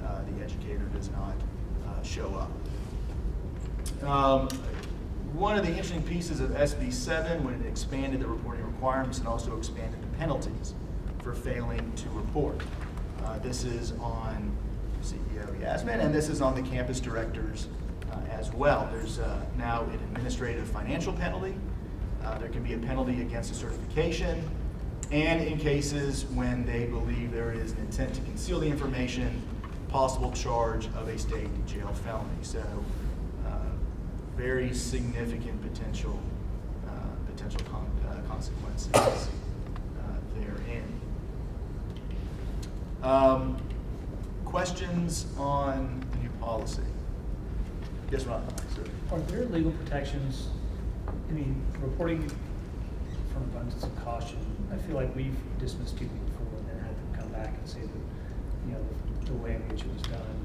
A: the educator does not show up. One of the interesting pieces of SB 7, when it expanded the reporting requirements and also expanded the penalties for failing to report. This is on CEO Yasmin, and this is on the campus directors as well. There's now an administrative financial penalty. There can be a penalty against a certification, and in cases when they believe there is an intent to conceal the information, possible charge of a state jail felony. So very significant potential consequences therein. Questions on the new policy? Yes, Ron.
E: Are there legal protections? I mean, reporting from abundance of caution. I feel like we've dismissed people before and then had them come back and say that the way in which it was done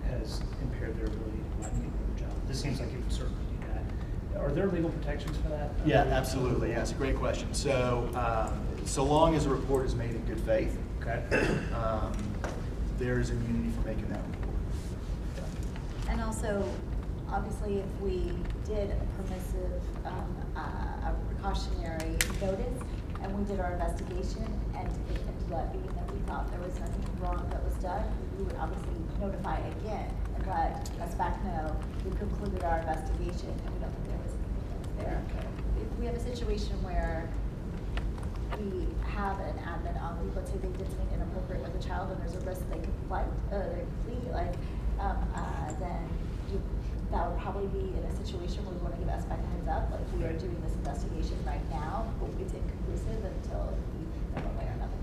E: has impaired their ability to do their job. This seems like it would certainly do that. Are there legal protections for that?
A: Yeah, absolutely. Yeah, it's a great question. So, so long as a report is made in good faith,
E: okay,
A: there is immunity for making that report.
C: And also, obviously, if we did a permissive, a precautionary notice, and we did our investigation, and it ended up being that we thought there was nothing wrong that was done, we would obviously notify again and let us back know we concluded our investigation and we don't think there was anything there. If we have a situation where we have an admin on leave, let's say they did something inappropriate with a child and there's a risk they could flee, then that would probably be in a situation where we want to give SBEC a heads up, like we are doing this investigation right now, but it's inconclusive until we know one way or another.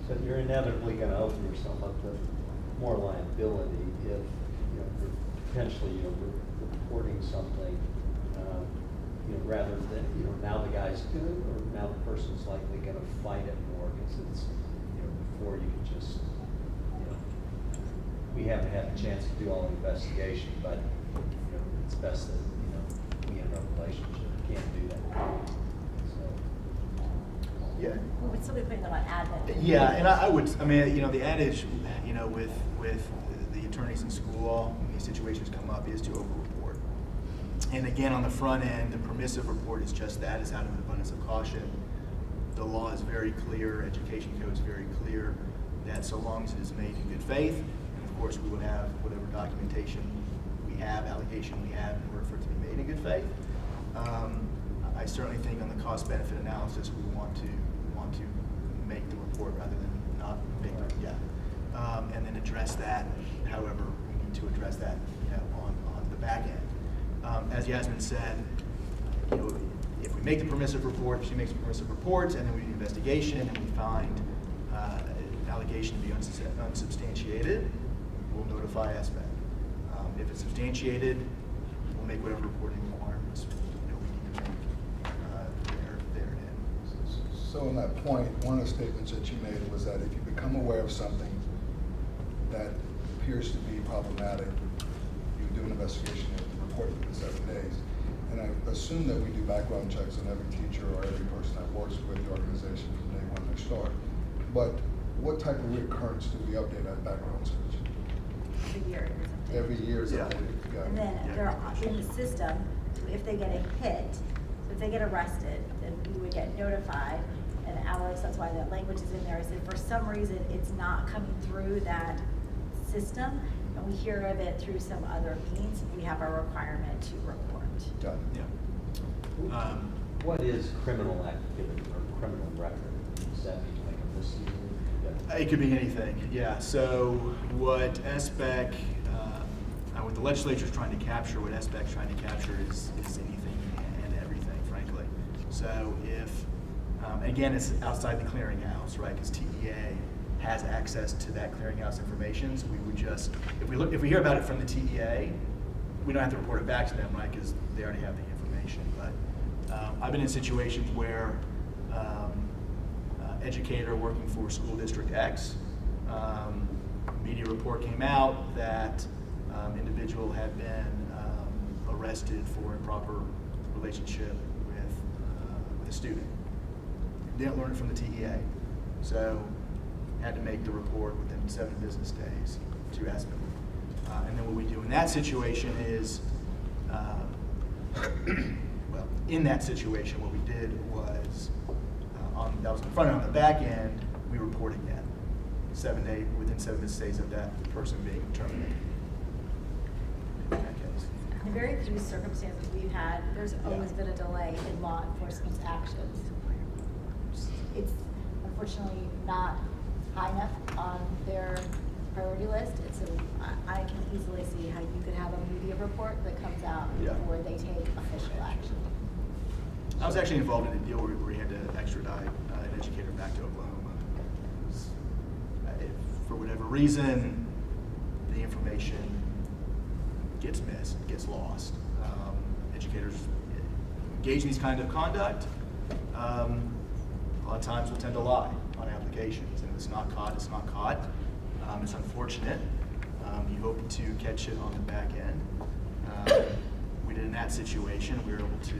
Q: So you're inevitably going to open yourself up to more liability if you're potentially reporting something rather than now the guy's good or now the person's likely going to fight it more because it's before you can just we haven't had a chance to do all the investigation, but it's best that we end our relationship. We can't do that. So
A: yeah,
C: we would still be putting them on admin.
A: Yeah, and I would. I mean, the adage, with the attorneys in school law, when these situations come up, is to over-report. And again, on the front end, the permissive report is just that, is out of an abundance of caution. The law is very clear, education code is very clear, that so long as it is made in good faith, and of course we would have whatever documentation we have, allegation we have, in order for it to be made in good faith. I certainly think on the cost-benefit analysis, we want to make the report rather than not make it. Yeah, and then address that. However, we need to address that, on the back end. As Yasmin said, if we make the permissive report, she makes a permissive report, and then we do an investigation, and we find an allegation to be unsubstantiated, we'll notify SBEC. If it's substantiated, we'll make whatever reporting requirements we need to make therein.
G: So on that point, one of the statements that you made was that if you become aware of something that appears to be problematic, you do an investigation and report it within 7 days. And I assume that we do background checks on every teacher or every person that works with the organization from day one they start. But what type of recurrence do we update that background search?
C: Every year.
G: Every year is
A: Yeah.
G: updated. Got it.
C: And then they're in the system, if they get a hit, so if they get arrested, then we would get notified. And Alex, that's why that language is in there, is if for some reason it's not coming through that system, and we hear of it through some other means, we have a requirement to report.
G: Got it.
A: Yeah.
Q: what is criminal activity or criminal record? Does that mean like a misdemeanor?
A: It could be anything, yeah. So what SBEC, what the legislature is trying to capture, what SBEC is trying to capture is anything and everything, frankly. So if, again, it's outside the clearinghouse, right? Because TEA has access to that clearinghouse information. So we would just, if we hear about it from the TEA, we don't have to report it back to them, right? Because they already have the information. But I've been in situations where Educator working for School District X, media report came out that individual had been arrested for improper relationship with a student. Didn't learn it from the TEA, so had to make the report within 7 business days to SB. And then what we do in that situation is, well, in that situation, what we did was, that was in the front end. On the back end, we report again, within 7 business days of that person being terminated. In that case.
C: In very few circumstances we've had, there's always been a delay in law enforcement's actions. It's unfortunately not high enough on their priority list. I can easily see how you could have a media report that comes out before they take official action.
A: I was actually involved in a deal where we had to extradite an educator back to Oklahoma. For whatever reason, the information gets missed, gets lost. Educators engage in these kind of conduct. A lot of times will tend to lie on applications, and if it's not caught, it's not caught. It's unfortunate. You hope to catch it on the back end. We did in that situation. We were able to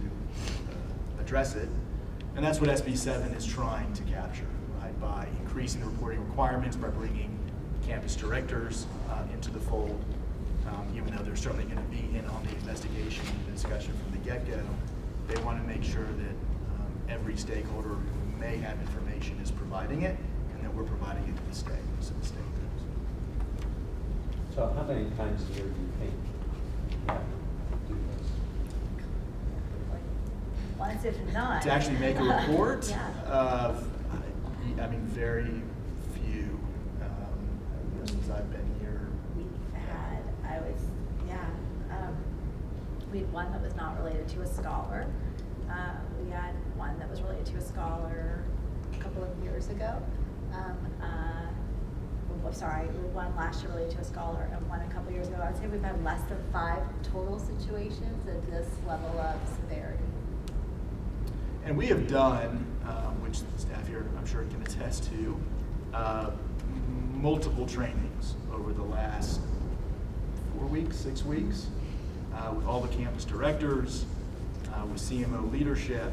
A: address it, and that's what SB 7 is trying to capture, right? By increasing the reporting requirements, by bringing campus directors into the fold, even though they're certainly going to be in on the investigation and the discussion from the get-go. They want to make sure that every stakeholder who may have information is providing it, and that we're providing it to the state, so the state knows.
Q: So how many times a year do you think you have to do this?
C: Once, if not.
A: To actually make a report?
C: Yeah.
A: I mean, very few. Since I've been here.
C: We had one that was not related to a scholar. We had one that was related to a scholar a couple of years ago. Sorry, we had one last year related to a scholar and one a couple years ago. I'd say we've had less than 5 total situations at this level of severity.
A: And we have done, which the staff here I'm sure can attest to, multiple trainings over the last 4 weeks, 6 weeks, with all the campus directors, with CMO leadership.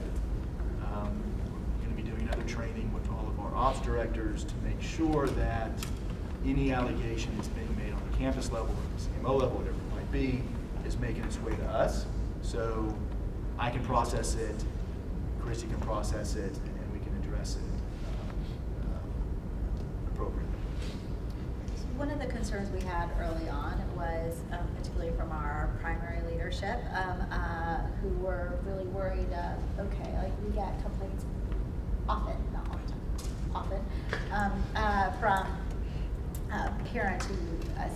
A: We're going to be doing another training with all of our ops directors to make sure that any allegation that's being made on the campus level, or the CMO level, whatever it might be, is making its way to us. So I can process it, Christy can process it, and we can address it appropriately.
C: One of the concerns we had early on was, particularly from our primary leadership, who were really worried okay, like we get complaints often, not all the time, often, from parents who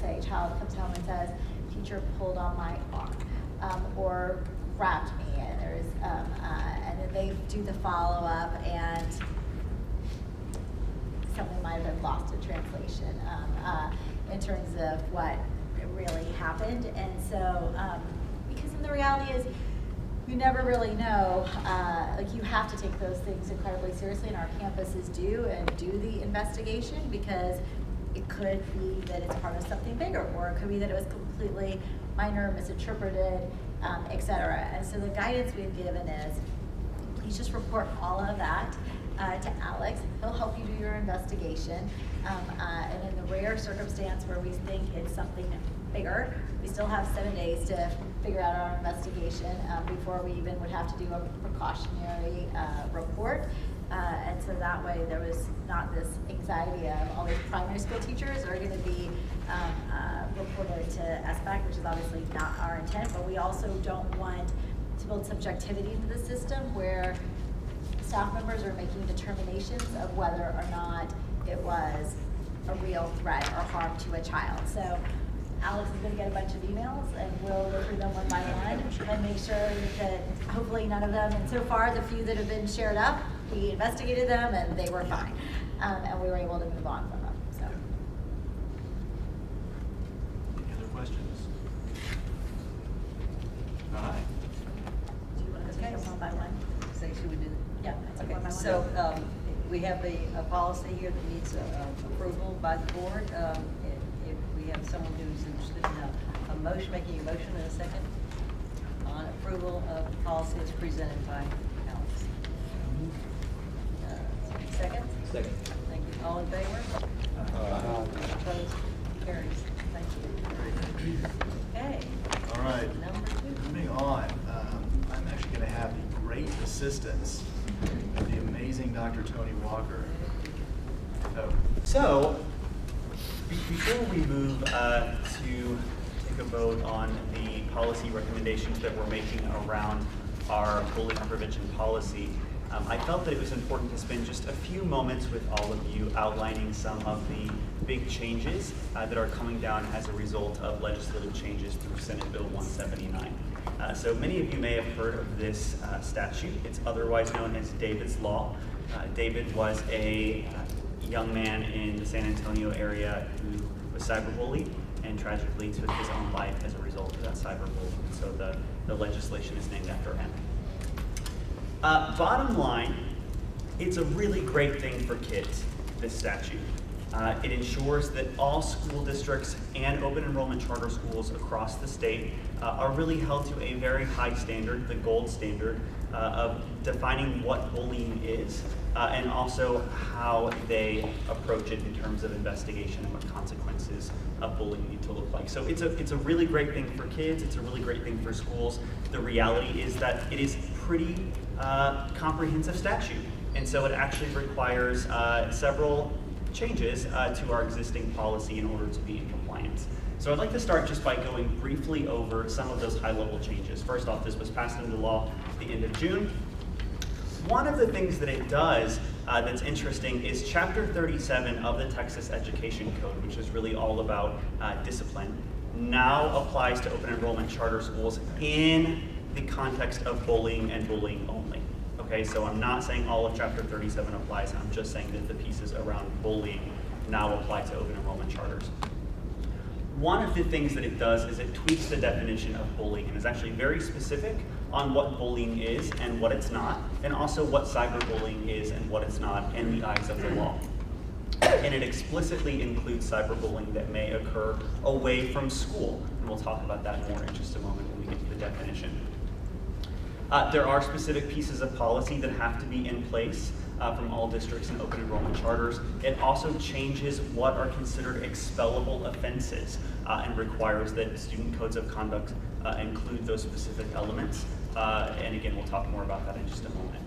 C: say, child comes home and says, teacher pulled on my arm, or grabbed me, and there's, and then they do the follow-up, and something might have been lost in translation in terms of what really happened. And so, because the reality is, you never really know, like you have to take those things incredibly seriously, and our campuses do and do the investigation, because it could be that it's part of something bigger, or it could be that it was completely minor, misinterpreted, et cetera. And so the guidance we've given is, please just report all of that to Alex. He'll help you do your investigation. And in the rare circumstance where we think it's something bigger, we still have 7 days to figure out our investigation before we even would have to do a precautionary report. And so that way there was not this anxiety of all these primary school teachers are going to be reported to SBAC, which is obviously not our intent, but we also don't want to build subjectivity into the system where staff members are making determinations of whether or not it was a real threat or harm to a child. So Alex is going to get a bunch of emails, and we'll go through them one by one and make sure that hopefully none of them, and so far the few that have been shared up, we investigated them and they were fine. And we were able to move on from them. So.
A: Any other questions? All right.
B: Do you want to take them one by one? Say, should we do that?
C: Yeah, take
B: Okay,
C: one by one.
B: so we have a policy here that needs approval by the board. If we have someone who's interested in a motion, making a motion in a second. on approval of the policy as presented by Alex. Second?
F: Second.
B: Thank you. All in favor? Opposed? Carries. Thank you. Okay.
A: All right,
B: Number 2.
A: moving on. I'm actually going to have the great assistance of the amazing Dr. Tony Walker.
R: So, before we move to take a vote on the policy recommendations that we're making around our bullying prevention policy, I felt that it was important to spend just a few moments with all of you outlining some of the big changes that are coming down as a result of legislative changes through Senate Bill 179. So many of you may have heard of this statute. It's otherwise known as David's Law. David was a young man in the San Antonio area who was cyberbullied and tragically took his own life as a result of that cyberbullying. So the legislation is named after him. Bottom line, it's a really great thing for kids, this statute. It ensures that all school districts and open enrollment charter schools across the state are really held to a very high standard, the gold standard, of defining what bullying is and also how they approach it in terms of investigation and what consequences of bullying need to look like. So it's a really great thing for kids, it's a really great thing for schools. The reality is that it is pretty comprehensive statute, and so it actually requires several changes to our existing policy in order to be in compliance. So I'd like to start just by going briefly over some of those high-level changes. First off, this was passed into law at the end of June. One of the things that it does that's interesting is Chapter 37 of the Texas Education Code, which is really all about discipline, now applies to open enrollment charter schools in the context of bullying and bullying only. Okay, so I'm not saying all of Chapter 37 applies, I'm just saying that the pieces around bullying now apply to open enrollment charters. One of the things that it does is it tweaks the definition of bullying and is actually very specific on what bullying is and what it's not, and also what cyberbullying is and what it's not in the eyes of the law. And it explicitly includes cyberbullying that may occur away from school, and we'll talk about that more in just a moment when we get to the definition. There are specific pieces of policy that have to be in place from all districts and open enrollment charters. It also changes what are considered expellable offenses and requires that student codes of conduct include those specific elements. And again, we'll talk more about that in just a moment.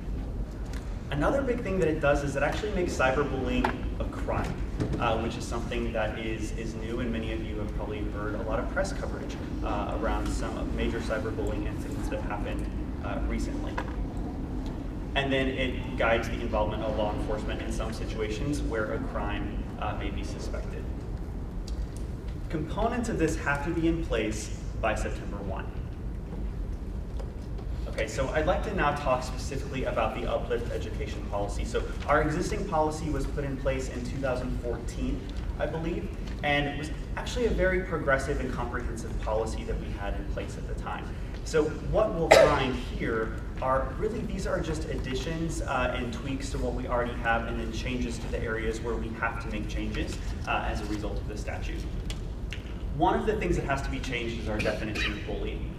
R: Another big thing that it does is it actually makes cyberbullying a crime, which is something that is new, and many of you have probably heard a lot of press coverage around some major cyberbullying incidents that happened recently. And then it guides the involvement of law enforcement in some situations where a crime may be suspected. Components of this have to be in place by September 1. Okay, so I'd like to now talk specifically about the Uplift education policy. So our existing policy was put in place in 2014, I believe, and it was actually a very progressive and comprehensive policy that we had in place at the time. So what we'll find here are really, these are just additions and tweaks to what we already have, and then changes to the areas where we have to make changes as a result of the statute. One of the things that has to be changed is our definition of bullying.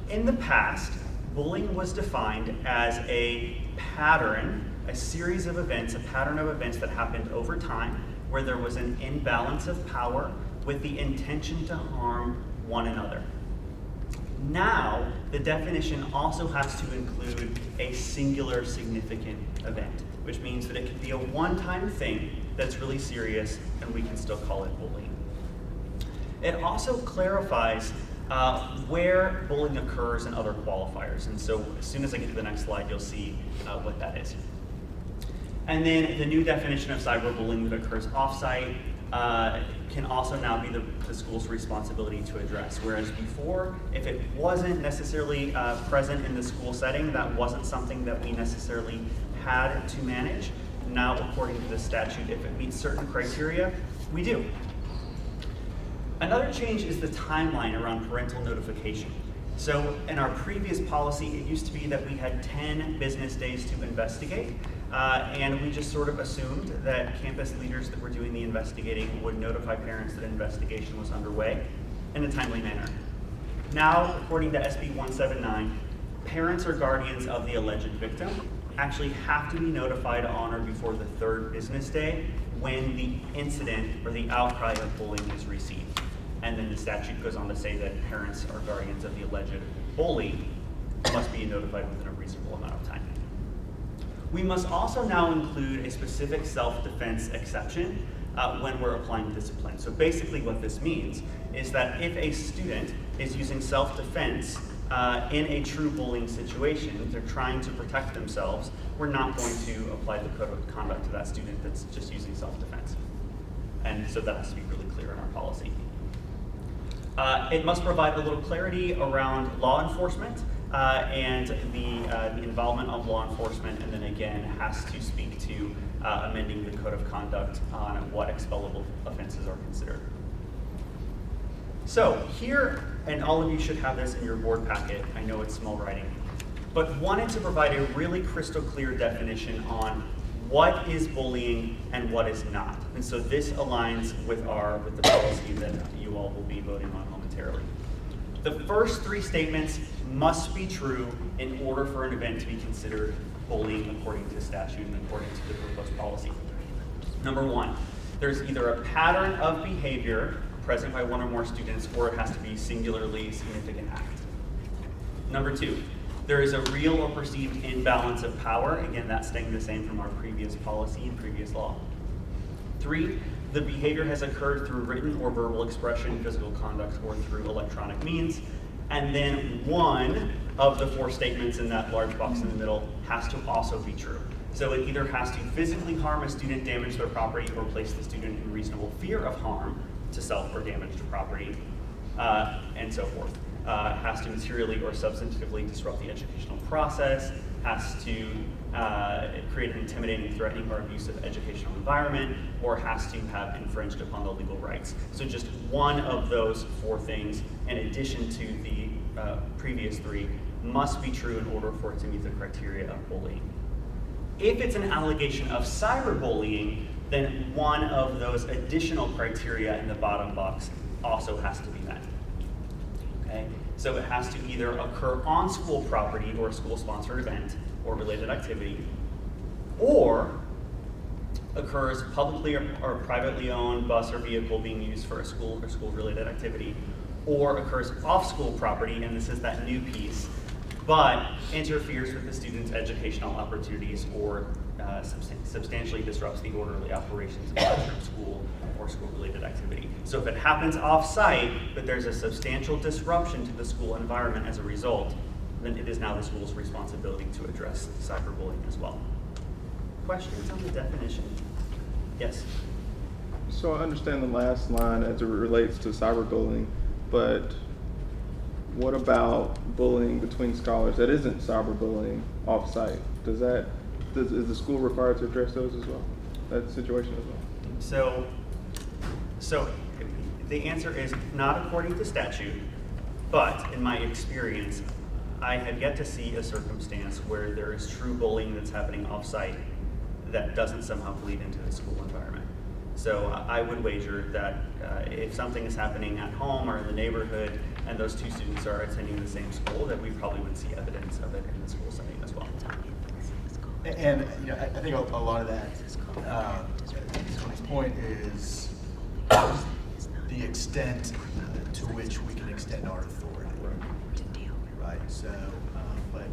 R: In the past, bullying was defined as a pattern, a series of events, a pattern of events that happened over time where there was an imbalance of power with the intention to harm one another. Now, the definition also has to include a singular significant event, which means that it could be a one-time thing that's really serious and we can still call it bullying. It also clarifies where bullying occurs and other qualifiers. And so as soon as I get to the next slide, you'll see what that is. And then the new definition of cyberbullying that occurs off-site can also now be the school's responsibility to address. Whereas before, if it wasn't necessarily present in the school setting, that wasn't something that we necessarily had to manage. Now, according to the statute, if it meets certain criteria, we do. Another change is the timeline around parental notification. So in our previous policy, it used to be that we had 10 business days to investigate, and we just sort of assumed that campus leaders that were doing the investigating would notify parents that an investigation was underway in a timely manner. Now, according to SB 179, parents or guardians of the alleged victim actually have to be notified on or before the 3rd business day when the incident or the outcry of bullying is received. And then the statute goes on to say that parents or guardians of the alleged bully must be notified within a reasonable amount of time. We must also now include a specific self-defense exception when we're applying discipline. So basically what this means is that if a student is using self-defense in a true bullying situation, they're trying to protect themselves, we're not going to apply the code of conduct to that student that's just using self-defense. And so that has to be really clear in our policy. It must provide a little clarity around law enforcement and the involvement of law enforcement, and then again has to speak to amending the code of conduct on what expellable offenses are considered. So here, and all of you should have this in your board packet, I know it's small writing, but wanted to provide a really crystal clear definition on what is bullying and what is not. And so this aligns with the policy that you all will be voting on momentarily. The first 3 statements must be true in order for an event to be considered bullying according to statute and according to the proposed policy. Number 1, there's either a pattern of behavior present by one or more students, or it has to be singularly significant act. Number 2, there is a real or perceived imbalance of power. Again, that's staying the same from our previous policy and previous law. 3, the behavior has occurred through written or verbal expression, physical conduct, or through electronic means. And then 1 of the 4 statements in that large box in the middle has to also be true. So it either has to physically harm a student, damage their property, or place the student in reasonable fear of harm to self or damage to property, and so forth. Has to materially or substantively disrupt the educational process, has to create an intimidating, threatening, or abusive educational environment, or has to have infringed upon the legal rights. So just 1 of those 4 things, in addition to the previous 3, must be true in order for it to meet the criteria of bullying. If it's an allegation of cyberbullying, then 1 of those additional criteria in the bottom box also has to be met. Okay? So it has to either occur on school property or a school-sponsored event or related activity, or occurs publicly or privately owned bus or vehicle being used for a school or school-related activity, or occurs off school property, and this is that new piece, but interferes with the student's educational opportunities or substantially disrupts the orderly operations of classroom, school, or school-related activity. So if it happens off-site, but there's a substantial disruption to the school environment as a result, then it is now the school's responsibility to address cyberbullying as well. Questions on the definition? Yes?
S: So I understand the last line as it relates to cyberbullying, but what about bullying between scholars that isn't cyberbullying off-site? Is the school required to address those as well, that situation as well?
R: So the answer is not according to statute, but in my experience, I have yet to see a circumstance where there is true bullying that's happening off-site that doesn't somehow bleed into the school environment. So I would wager that if something is happening at home or in the neighborhood and those 2 students are attending the same school, that we probably would see evidence of it in the school setting as well.
A: And I think a lot of that, Tony's point is the extent to which we can extend our authority, right? So, but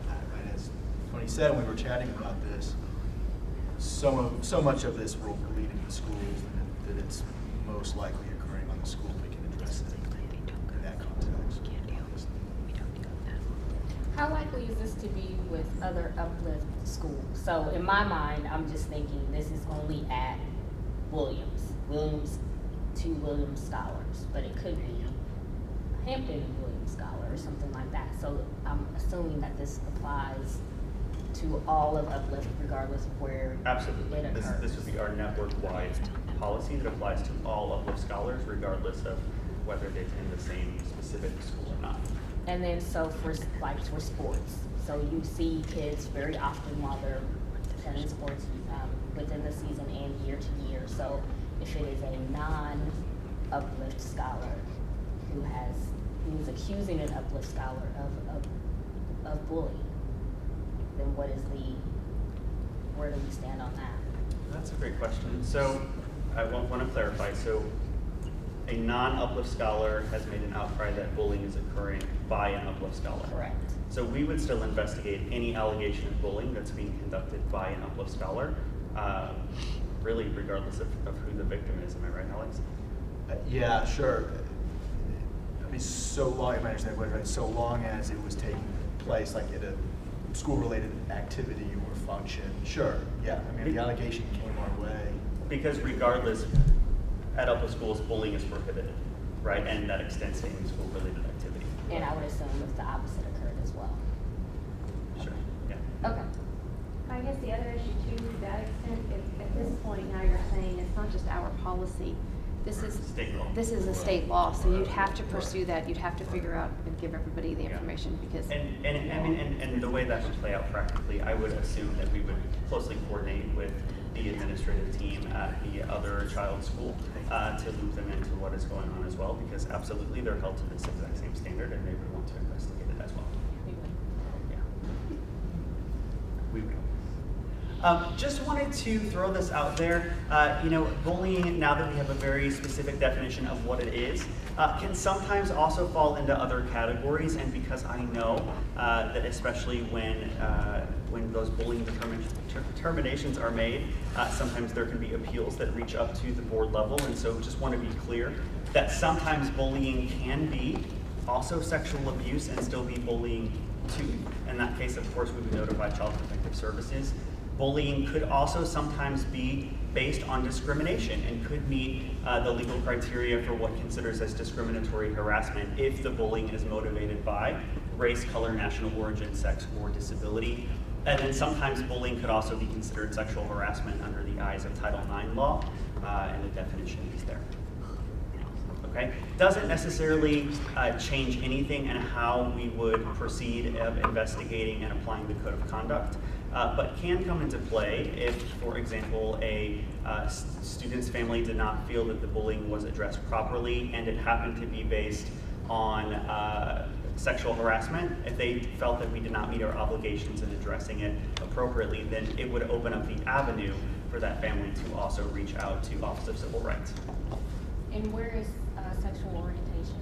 A: as Tony said, when we were chatting about this, so much of this will bleed into schools that it's most likely occurring on the school. We can address it in that context.
O: How likely is this to be with other Uplift schools? So in my mind, I'm just thinking this is only at Williams to Williams scholars, but it could be Hampton Williams scholar or something like that. So I'm assuming that this applies to all of Uplift regardless of where
R: Absolutely.
O: it occurs.
R: This would be our network-wide policy that applies to all Uplift scholars regardless of whether they attend the same specific school or not.
O: And then so for sports, so you see kids very often while they're attending sports within the season and year to year. So if it is a non-Uplift scholar who and is accusing an Uplift scholar of bullying, then where do we stand on that?
R: That's a great question. So I want to clarify. So a non-Uplift scholar has made an outcry that bullying is occurring by an Uplift scholar.
O: Correct.
R: So we would still investigate any allegation of bullying that's being conducted by an Uplift scholar, really regardless of who the victim is. Am I right, Alex?
A: Yeah, sure. I mean, so long, if I understand what, right, so long as it was taking place like at a school-related activity or function, sure, yeah. I mean, if the allegation came our way.
R: Because regardless, at Uplift schools, bullying is prohibited, right? And that extends to any school-related activity.
O: And I would assume if the opposite occurred as well.
R: Sure, yeah.
O: Okay.
K: I guess the other issue too, to that extent, if at this point now you're saying it's not just our policy, this is
R: State law.
K: This is a state law, so you'd have to pursue that. You'd have to figure out and give everybody the information because.
R: And the way that would play out practically, I would assume that we would closely coordinate with the administrative team at the other child school to loop them into what is going on as well, because absolutely they're held to this exact same standard and they would want to investigate it as well. Yeah. We would. Just wanted to throw this out there. Bullying, now that we have a very specific definition of what it is, can sometimes also fall into other categories. And because I know that especially when those bullying determinations are made, sometimes there can be appeals that reach up to the board level. And so just want to be clear that sometimes bullying can be also sexual abuse and still be bullying too. In that case, of course, we would notify Child Protective Services. Bullying could also sometimes be based on discrimination and could meet the legal criteria for what considers as discriminatory harassment if the bullying is motivated by race, color, national origin, sex, or disability. And then sometimes bullying could also be considered sexual harassment under the eyes of Title IX law, and the definition is there. Okay? Doesn't necessarily change anything in how we would proceed of investigating and applying the code of conduct. But can come into play if, for example, a student's family did not feel that the bullying was addressed properly and it happened to be based on sexual harassment. If they felt that we did not meet our obligations in addressing it appropriately, then it would open up the avenue for that family to also reach out to Office of Civil Rights.
O: And where is sexual orientation?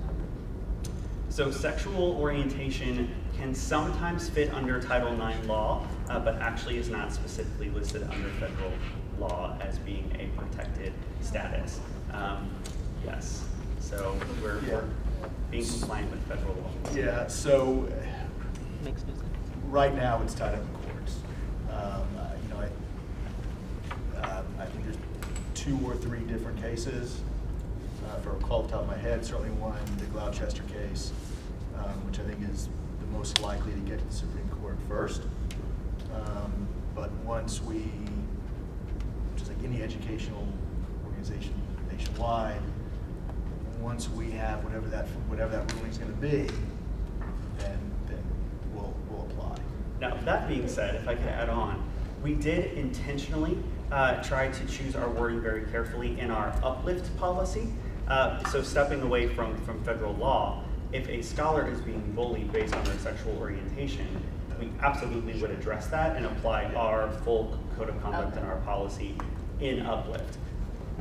R: So sexual orientation can sometimes fit under Title IX law, but actually is not specifically listed under federal law as being a protected status. Yes, so we're being compliant with federal law.
A: Yeah, so right now it's tied up in courts. I think there's 2 or 3 different cases. If I recall off the top of my head, certainly one, the Gloucester case, which I think is the most likely to get to the Supreme Court first. But once we, just like any educational organization nationwide, once we have whatever that ruling is going to be, then we'll apply.
R: Now, that being said, if I could add on, we did intentionally try to choose our wording very carefully in our Uplift policy. So stepping away from federal law, if a scholar is being bullied based on their sexual orientation, we absolutely would address that and apply our full code of conduct and our policy in Uplift.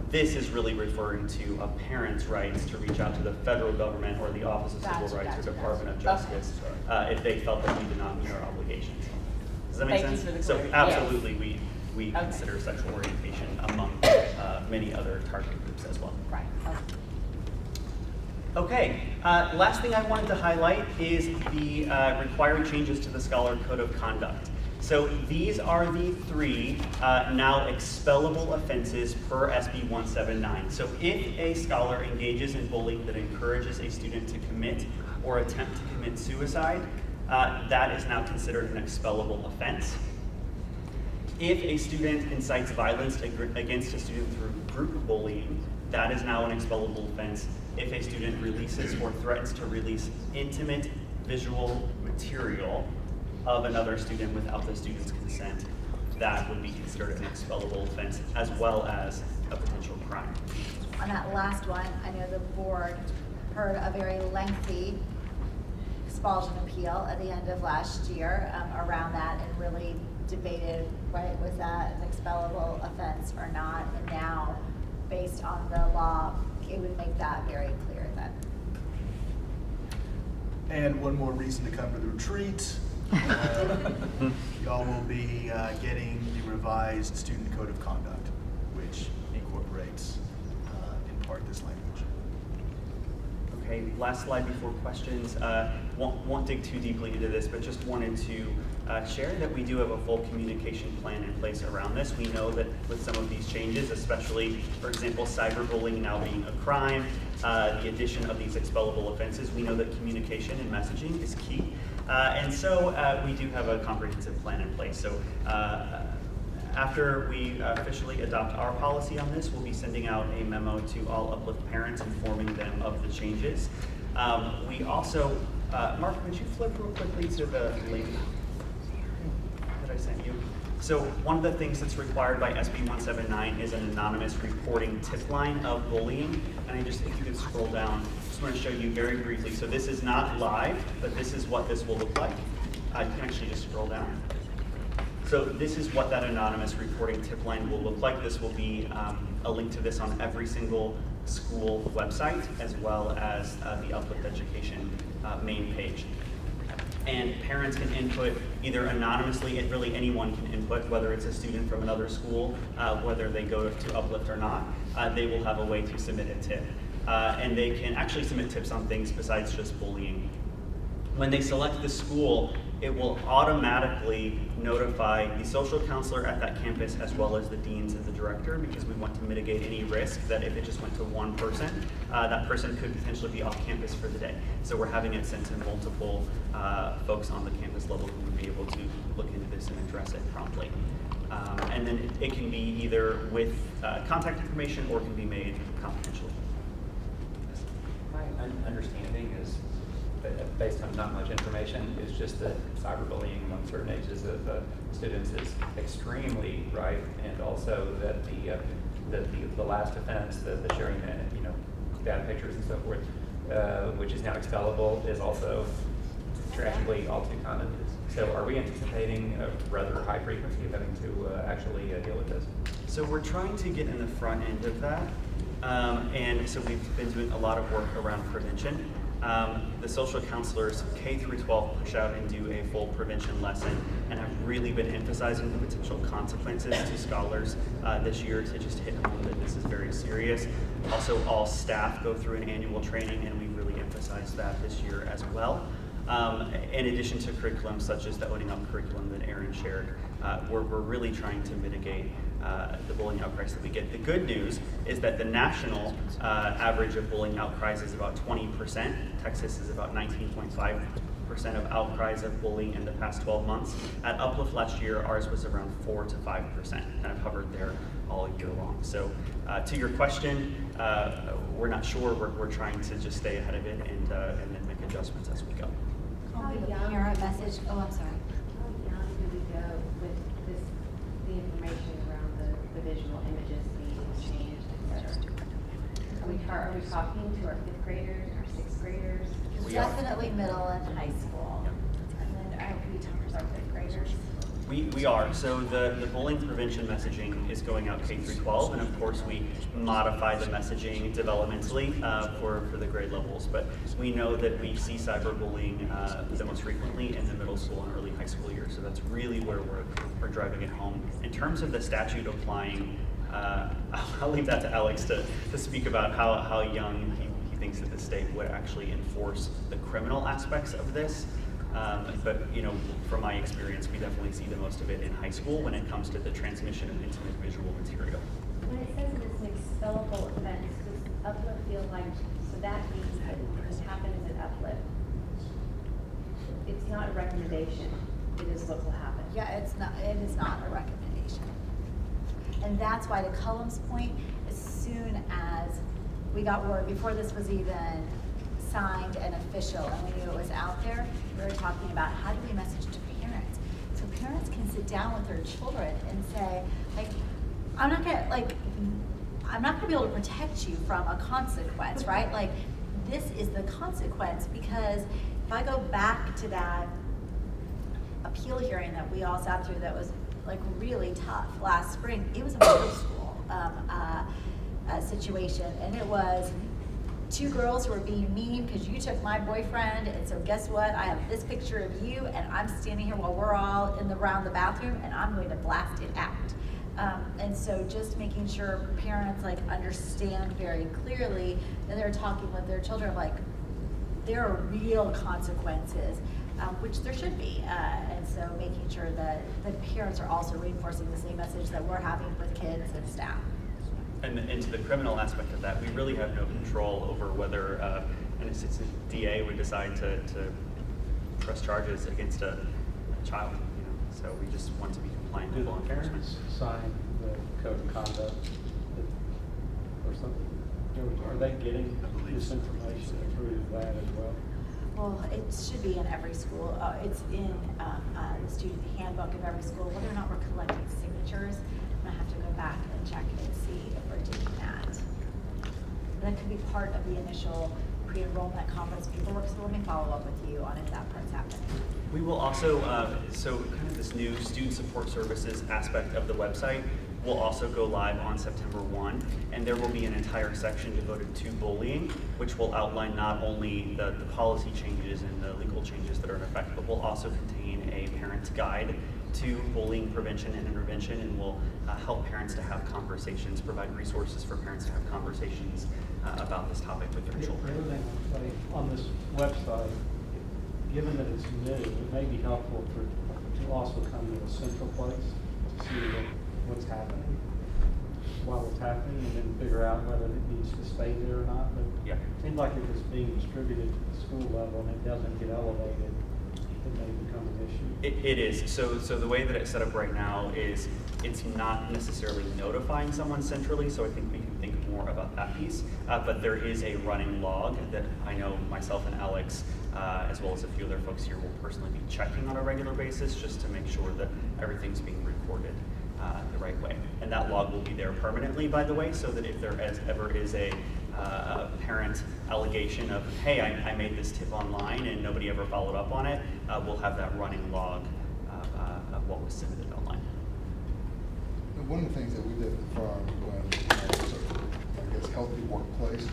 R: This is really referring to a parent's rights to reach out to the federal government or the Office of Civil Rights or Department of Justice if they felt that we did not meet our obligations. Does that make sense? So absolutely, we consider sexual orientation among many other target groups as well.
O: Right.
R: Okay, last thing I wanted to highlight is the required changes to the Scholar Code of Conduct. So these are the 3 now expellable offenses per SB 179. So if a scholar engages in bullying that encourages a student to commit or attempt to commit suicide, that is now considered an expellable offense. If a student incites violence against a student through group bullying, that is now an expellable offense. If a student releases or threatens to release intimate visual material of another student without the student's consent, that would be considered an expellable offense as well as a potential crime.
P: On that last one, I know the board heard a very lengthy spalled an appeal at the end of last year around that and really debated, right, was that an expellable offense or not? And now, based on the law, it would make that very clear then.
A: And one more reason to come to the retreat. Y'all will be getting the revised Student Code of Conduct, which incorporates in part this language.
R: Okay, last slide before questions. Won't dig too deeply into this, but just wanted to share that we do have a full communication plan in place around this. We know that with some of these changes, especially, for example, cyberbullying now being a crime, the addition of these expellable offenses, we know that communication and messaging is key. And so we do have a comprehensive plan in place. So after we officially adopt our policy on this, we'll be sending out a memo to all Uplift parents informing them of the changes. We also, Mark, would you flip real quickly to the link that I sent you? So one of the things that's required by SB 179 is an anonymous reporting tip line of bullying. And I just, if you could scroll down, just want to show you very briefly. So this is not live, but this is what this will look like. You can actually just scroll down. So this is what that anonymous reporting tip line will look like. This will be a link to this on every single school website, as well as the Uplift Education main page. And parents can input either anonymously, and really anyone can input, whether it's a student from another school, whether they go to Uplift or not, they will have a way to submit a tip. And they can actually submit tips on things besides just bullying. When they select the school, it will automatically notify the social counselor at that campus as well as the deans and the director, because we want to mitigate any risk that if it just went to one person, that person could potentially be off campus for the day. So we're having it sent to multiple folks on the campus level who would be able to look into this and address it promptly. And then it can be either with contact information or can be made confidentially.
F: My understanding is, based on not much information, is just that cyberbullying among certain ages of students is extremely rife, and also that the last offense, the sharing bad pictures and so forth, which is now expellable, is also tragically all too common. So are we anticipating a rather high frequency of having to actually deal with this?
R: So we're trying to get in the front end of that. And so we've been doing a lot of work around prevention. The social counselors K through 12 push out and do a full prevention lesson, and have really been emphasizing the potential consequences to scholars this year to just hit home that this is very serious. Also, all staff go through an annual training, and we really emphasize that this year as well. In addition to curriculum such as the Owning Up curriculum that Aaron shared, we're really trying to mitigate the bullying outcries that we get. The good news is that the national average of bullying outcries is about 20%. Texas is about 19.5% of outcries of bullying in the past 12 months. At Uplift last year, ours was around 4 to 5%, kind of hovered there all year long. So to your question, we're not sure. We're trying to just stay ahead of it and then make adjustments as we go.
P: I'll give a parent message. Oh, I'm sorry.
K: How young do we go with this, the information around the visual images being changed, et cetera? Are we talking to our 5th graders, our 6th graders?
P: Definitely middle and high school.
K: And then are we talking to our 5th graders?
R: We are. So the bullying prevention messaging is going out K through 12, and of course we modify the messaging developmentally for the grade levels. But we know that we see cyberbullying the most frequently in the middle school and early high school years. So that's really where we're driving it home. In terms of the statute applying, I'll leave that to Alex to speak about how young he thinks that the state would actually enforce the criminal aspects of this. But from my experience, we definitely see the most of it in high school when it comes to the transmission of intimate visual material.
K: When it says it's an expellable offense, does Uplift feel like, so that means that this happens at Uplift? It's not a recommendation, it is what will happen.
P: Yeah, it is not a recommendation. And that's why, to Cullum's point, as soon as we got word, before this was even signed and official and we knew it was out there, we were talking about how do we message to parents, so parents can sit down with their children and say, like, I'm not gonna be able to protect you from a consequence, right? Like, this is the consequence, because
C: if I go back to that appeal hearing that we all sat through that was like really tough last spring, it was a middle school situation, and it was two girls who were being mean because you took my boyfriend, and so guess what? I have this picture of you, and I'm standing here while we're all around the bathroom, and I'm going to blast it out. And so just making sure parents like understand very clearly that they're talking with their children, like there are real consequences, which there should be. And so making sure that the parents are also reinforcing the same message that we're having with kids and staff.
R: And to the criminal aspect of that, we really have no control over whether an assistant DA would decide to press charges against a child. So we just want to be compliant
E: Do
R: with
E: the
R: law enforcement.
E: parents sign the code of conduct or something? Are they getting this information through that as well?
C: Well, it should be in every school. It's in the student handbook of every school. Whether or not we're collecting signatures, I'm gonna have to go back and check and see if we're doing that. That could be part of the initial pre-enrollment conference paperwork, so let me follow up with you on if that part's happening.
R: We will also, so kind of this new student support services aspect of the website will also go live on September 1, and there will be an entire section devoted to bullying, which will outline not only the policy changes and the legal changes that are in effect, but will also contain a parent's guide to bullying prevention and intervention, and will help parents to have conversations, provide resources for parents to have conversations about this topic with their children.
E: The other thing I would say, on this website, given that it's new, it may be helpful to also come to a central place to see what's happening, while it's happening, and then figure out whether it needs to stay there or not. But
R: yeah,
E: it seems like if it's being distributed at the school level and it doesn't get elevated, it may become an issue.
R: It is. So the way that it's set up right now is it's not necessarily notifying someone centrally, so I think we can think more about that piece. But there is a running log that I know myself and Alex, as well as a few other folks here, will personally be checking on a regular basis just to make sure that everything's being recorded the right way. And that log will be there permanently, by the way, so that if there ever is a parent allegation of, hey, I made this tip online and nobody ever followed up on it, we'll have that running log of what was submitted online.
G: One of the things that we did at the firm when it was I guess healthy workplace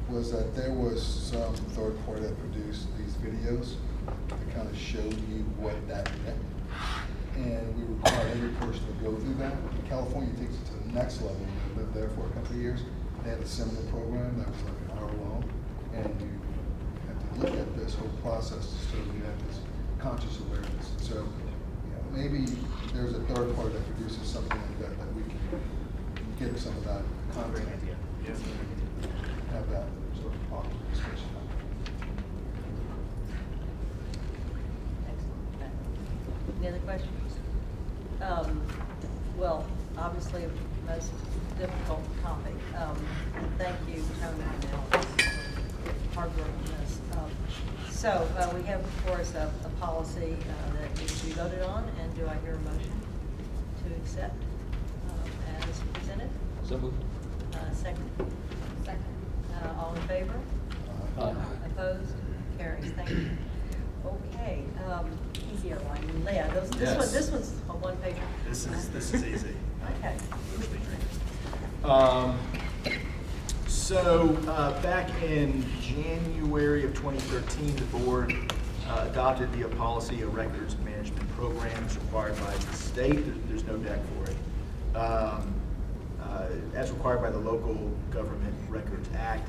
G: was that there was some third party that produced these videos that kind of showed you what that meant. And we required every person to go through that. California takes it to the next level. I lived there for a couple of years. They had a similar program that was like an hour long, and you had to look at this whole process so you had this conscious awareness. So maybe there's a third party that produces something like that that we can get some of that content.
R: Idea. Yes.
G: Have that sort of popular discussion.
B: Any other questions? Well, obviously, a most difficult topic. Thank you, Tony and Alex, for hard work on this. So we have, of course, a policy that needs to be voted on, and do I hear a motion to accept as presented?
L: So moved.
B: Second? Second. All in favor? Opposed? Carries. Thank you. Okay. Easier one. Yeah, this one's a one pager.
A: This is easy.
B: Okay.
A: So back in January of 2013, the board adopted the policy of records management programs required by the state. There's no deck for it. As required by the Local Government Records Act,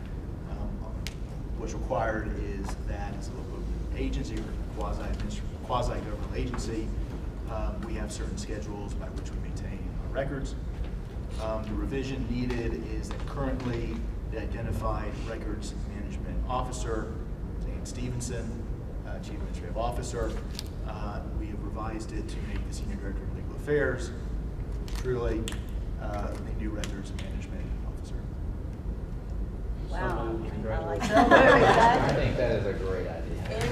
A: what's required is that as a local agency or quasi-governmental agency, we have certain schedules by which we maintain our records. The revision needed is that currently the identified records management officer, Dan Stevenson, Chief Administrative Officer, we have revised it to make the Senior Director of Legal Affairs truly the new records management officer.
B: Wow. I like
L: I
B: that.
L: think that is a great idea.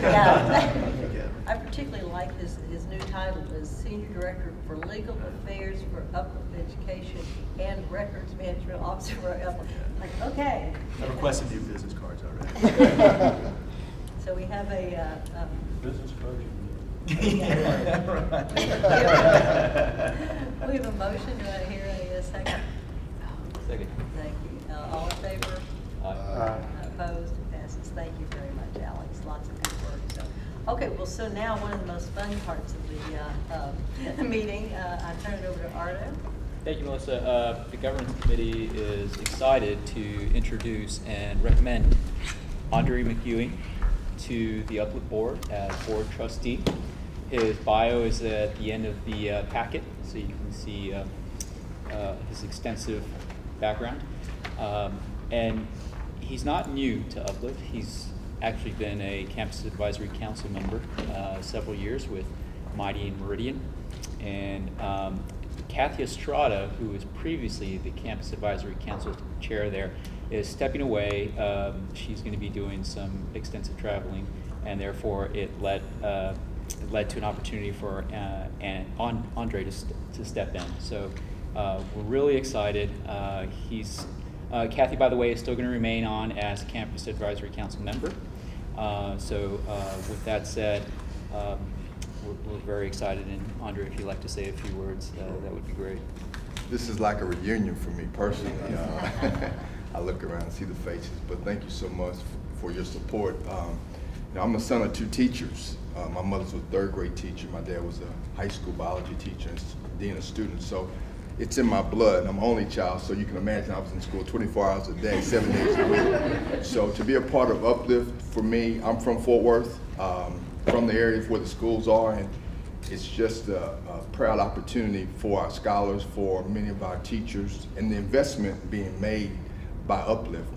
B: Yeah. I particularly like his new title as Senior Director for Legal Affairs for Uplift Education and Records Management Officer for Uplift. Like, okay.
A: I requested new business cards already.
B: So we have a
Q: Business closure.
B: Yeah, right. We have a motion. Do I hear a second?
T: Second.
B: Thank you. All in favor?
T: Aye.
B: Opposed? It passes. Thank you very much, Alex. Lots of good work. So, okay, well, so now one of the most fun parts of the meeting, I turn it over to Ardo.
T: Thank you, Melissa. The Governance Committee is excited to introduce and recommend Andre McEwing to the Uplift Board as Board Trustee. His bio is at the end of the packet, so you can see his extensive background. And he's not new to Uplift. He's actually been a Campus Advisory Council member several years with Mighty and Meridian. And Kathy Estrada, who was previously the Campus Advisory Council chair there, is stepping away. She's going to be doing some extensive traveling, and therefore it led to an opportunity for Andre to step in. So we're really excited. Kathy, by the way, is still going to remain on as a Campus Advisory Council member. So with that said, we're very excited, and Andre, if you'd like to say a few words, that would be great.
U: This is like a reunion for me personally. I look around and see the faces, but thank you so much for your support. I'm the son of two teachers. My mother was a third grade teacher. My dad was a high school biology teacher and dean of students. So it's in my blood. I'm an only child, so you can imagine I was in school 24 hours a day, 7 days a week. So to be a part of Uplift, for me, I'm from Fort Worth, from the area where the schools are, and it's just a proud opportunity for our scholars, for many of our teachers, and the investment being made by Uplift.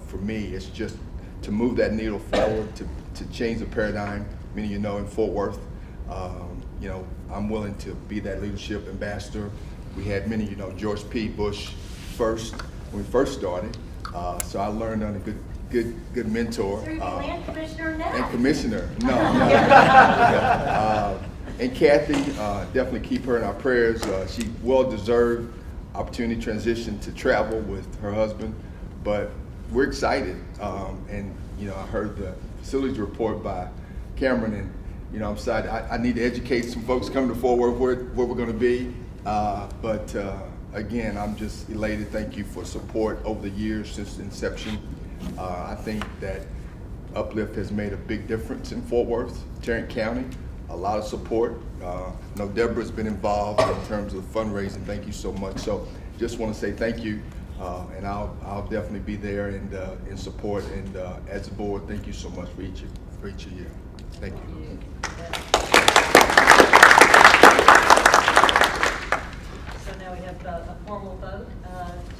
U: For me, it's just to move that needle forward, to change the paradigm. Many of you know in Fort Worth, I'm willing to be that leadership ambassador. We had many, George P. Bush first, when we first started. So I learned under a good mentor.
B: So you're land commissioner now?
U: And commissioner, no. And Kathy, definitely keep her in our prayers. She well-deserved opportunity transition to travel with her husband, but we're excited. And I heard the facilities report by Cameron, and I'm excited. I need to educate some folks coming to Fort Worth where we're going to be. But again, I'm just elated. Thank you for support over the years since inception. I think that Uplift has made a big difference in Fort Worth, Tarrant County. A lot of support. I know Deborah's been involved in terms of fundraising. Thank you so much. So just want to say thank you, and I'll definitely be there and in support. And as a board, thank you so much for each of you. Thank you.
B: So now we have a formal vote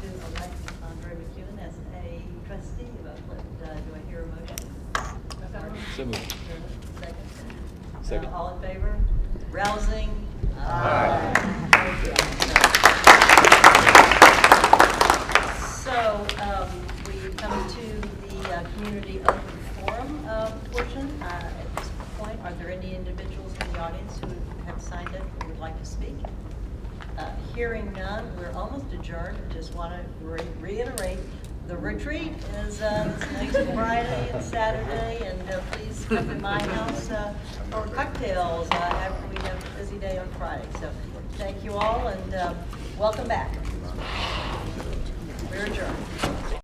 B: to elect Andre McEwing as a trustee of Uplift. Do I hear a motion?
T: So moved.
B: Second. All in favor? Rousing?
T: Aye.
B: So we come to the community open forum portion. At this point, are there any individuals in the audience who have signed up and would like to speak? Hearing none, we're almost adjourned. Just want to reiterate, the retreat is next Friday and Saturday, and please come to my house for cocktails after we have a busy day on Friday. So thank you all, and welcome back. We're adjourned.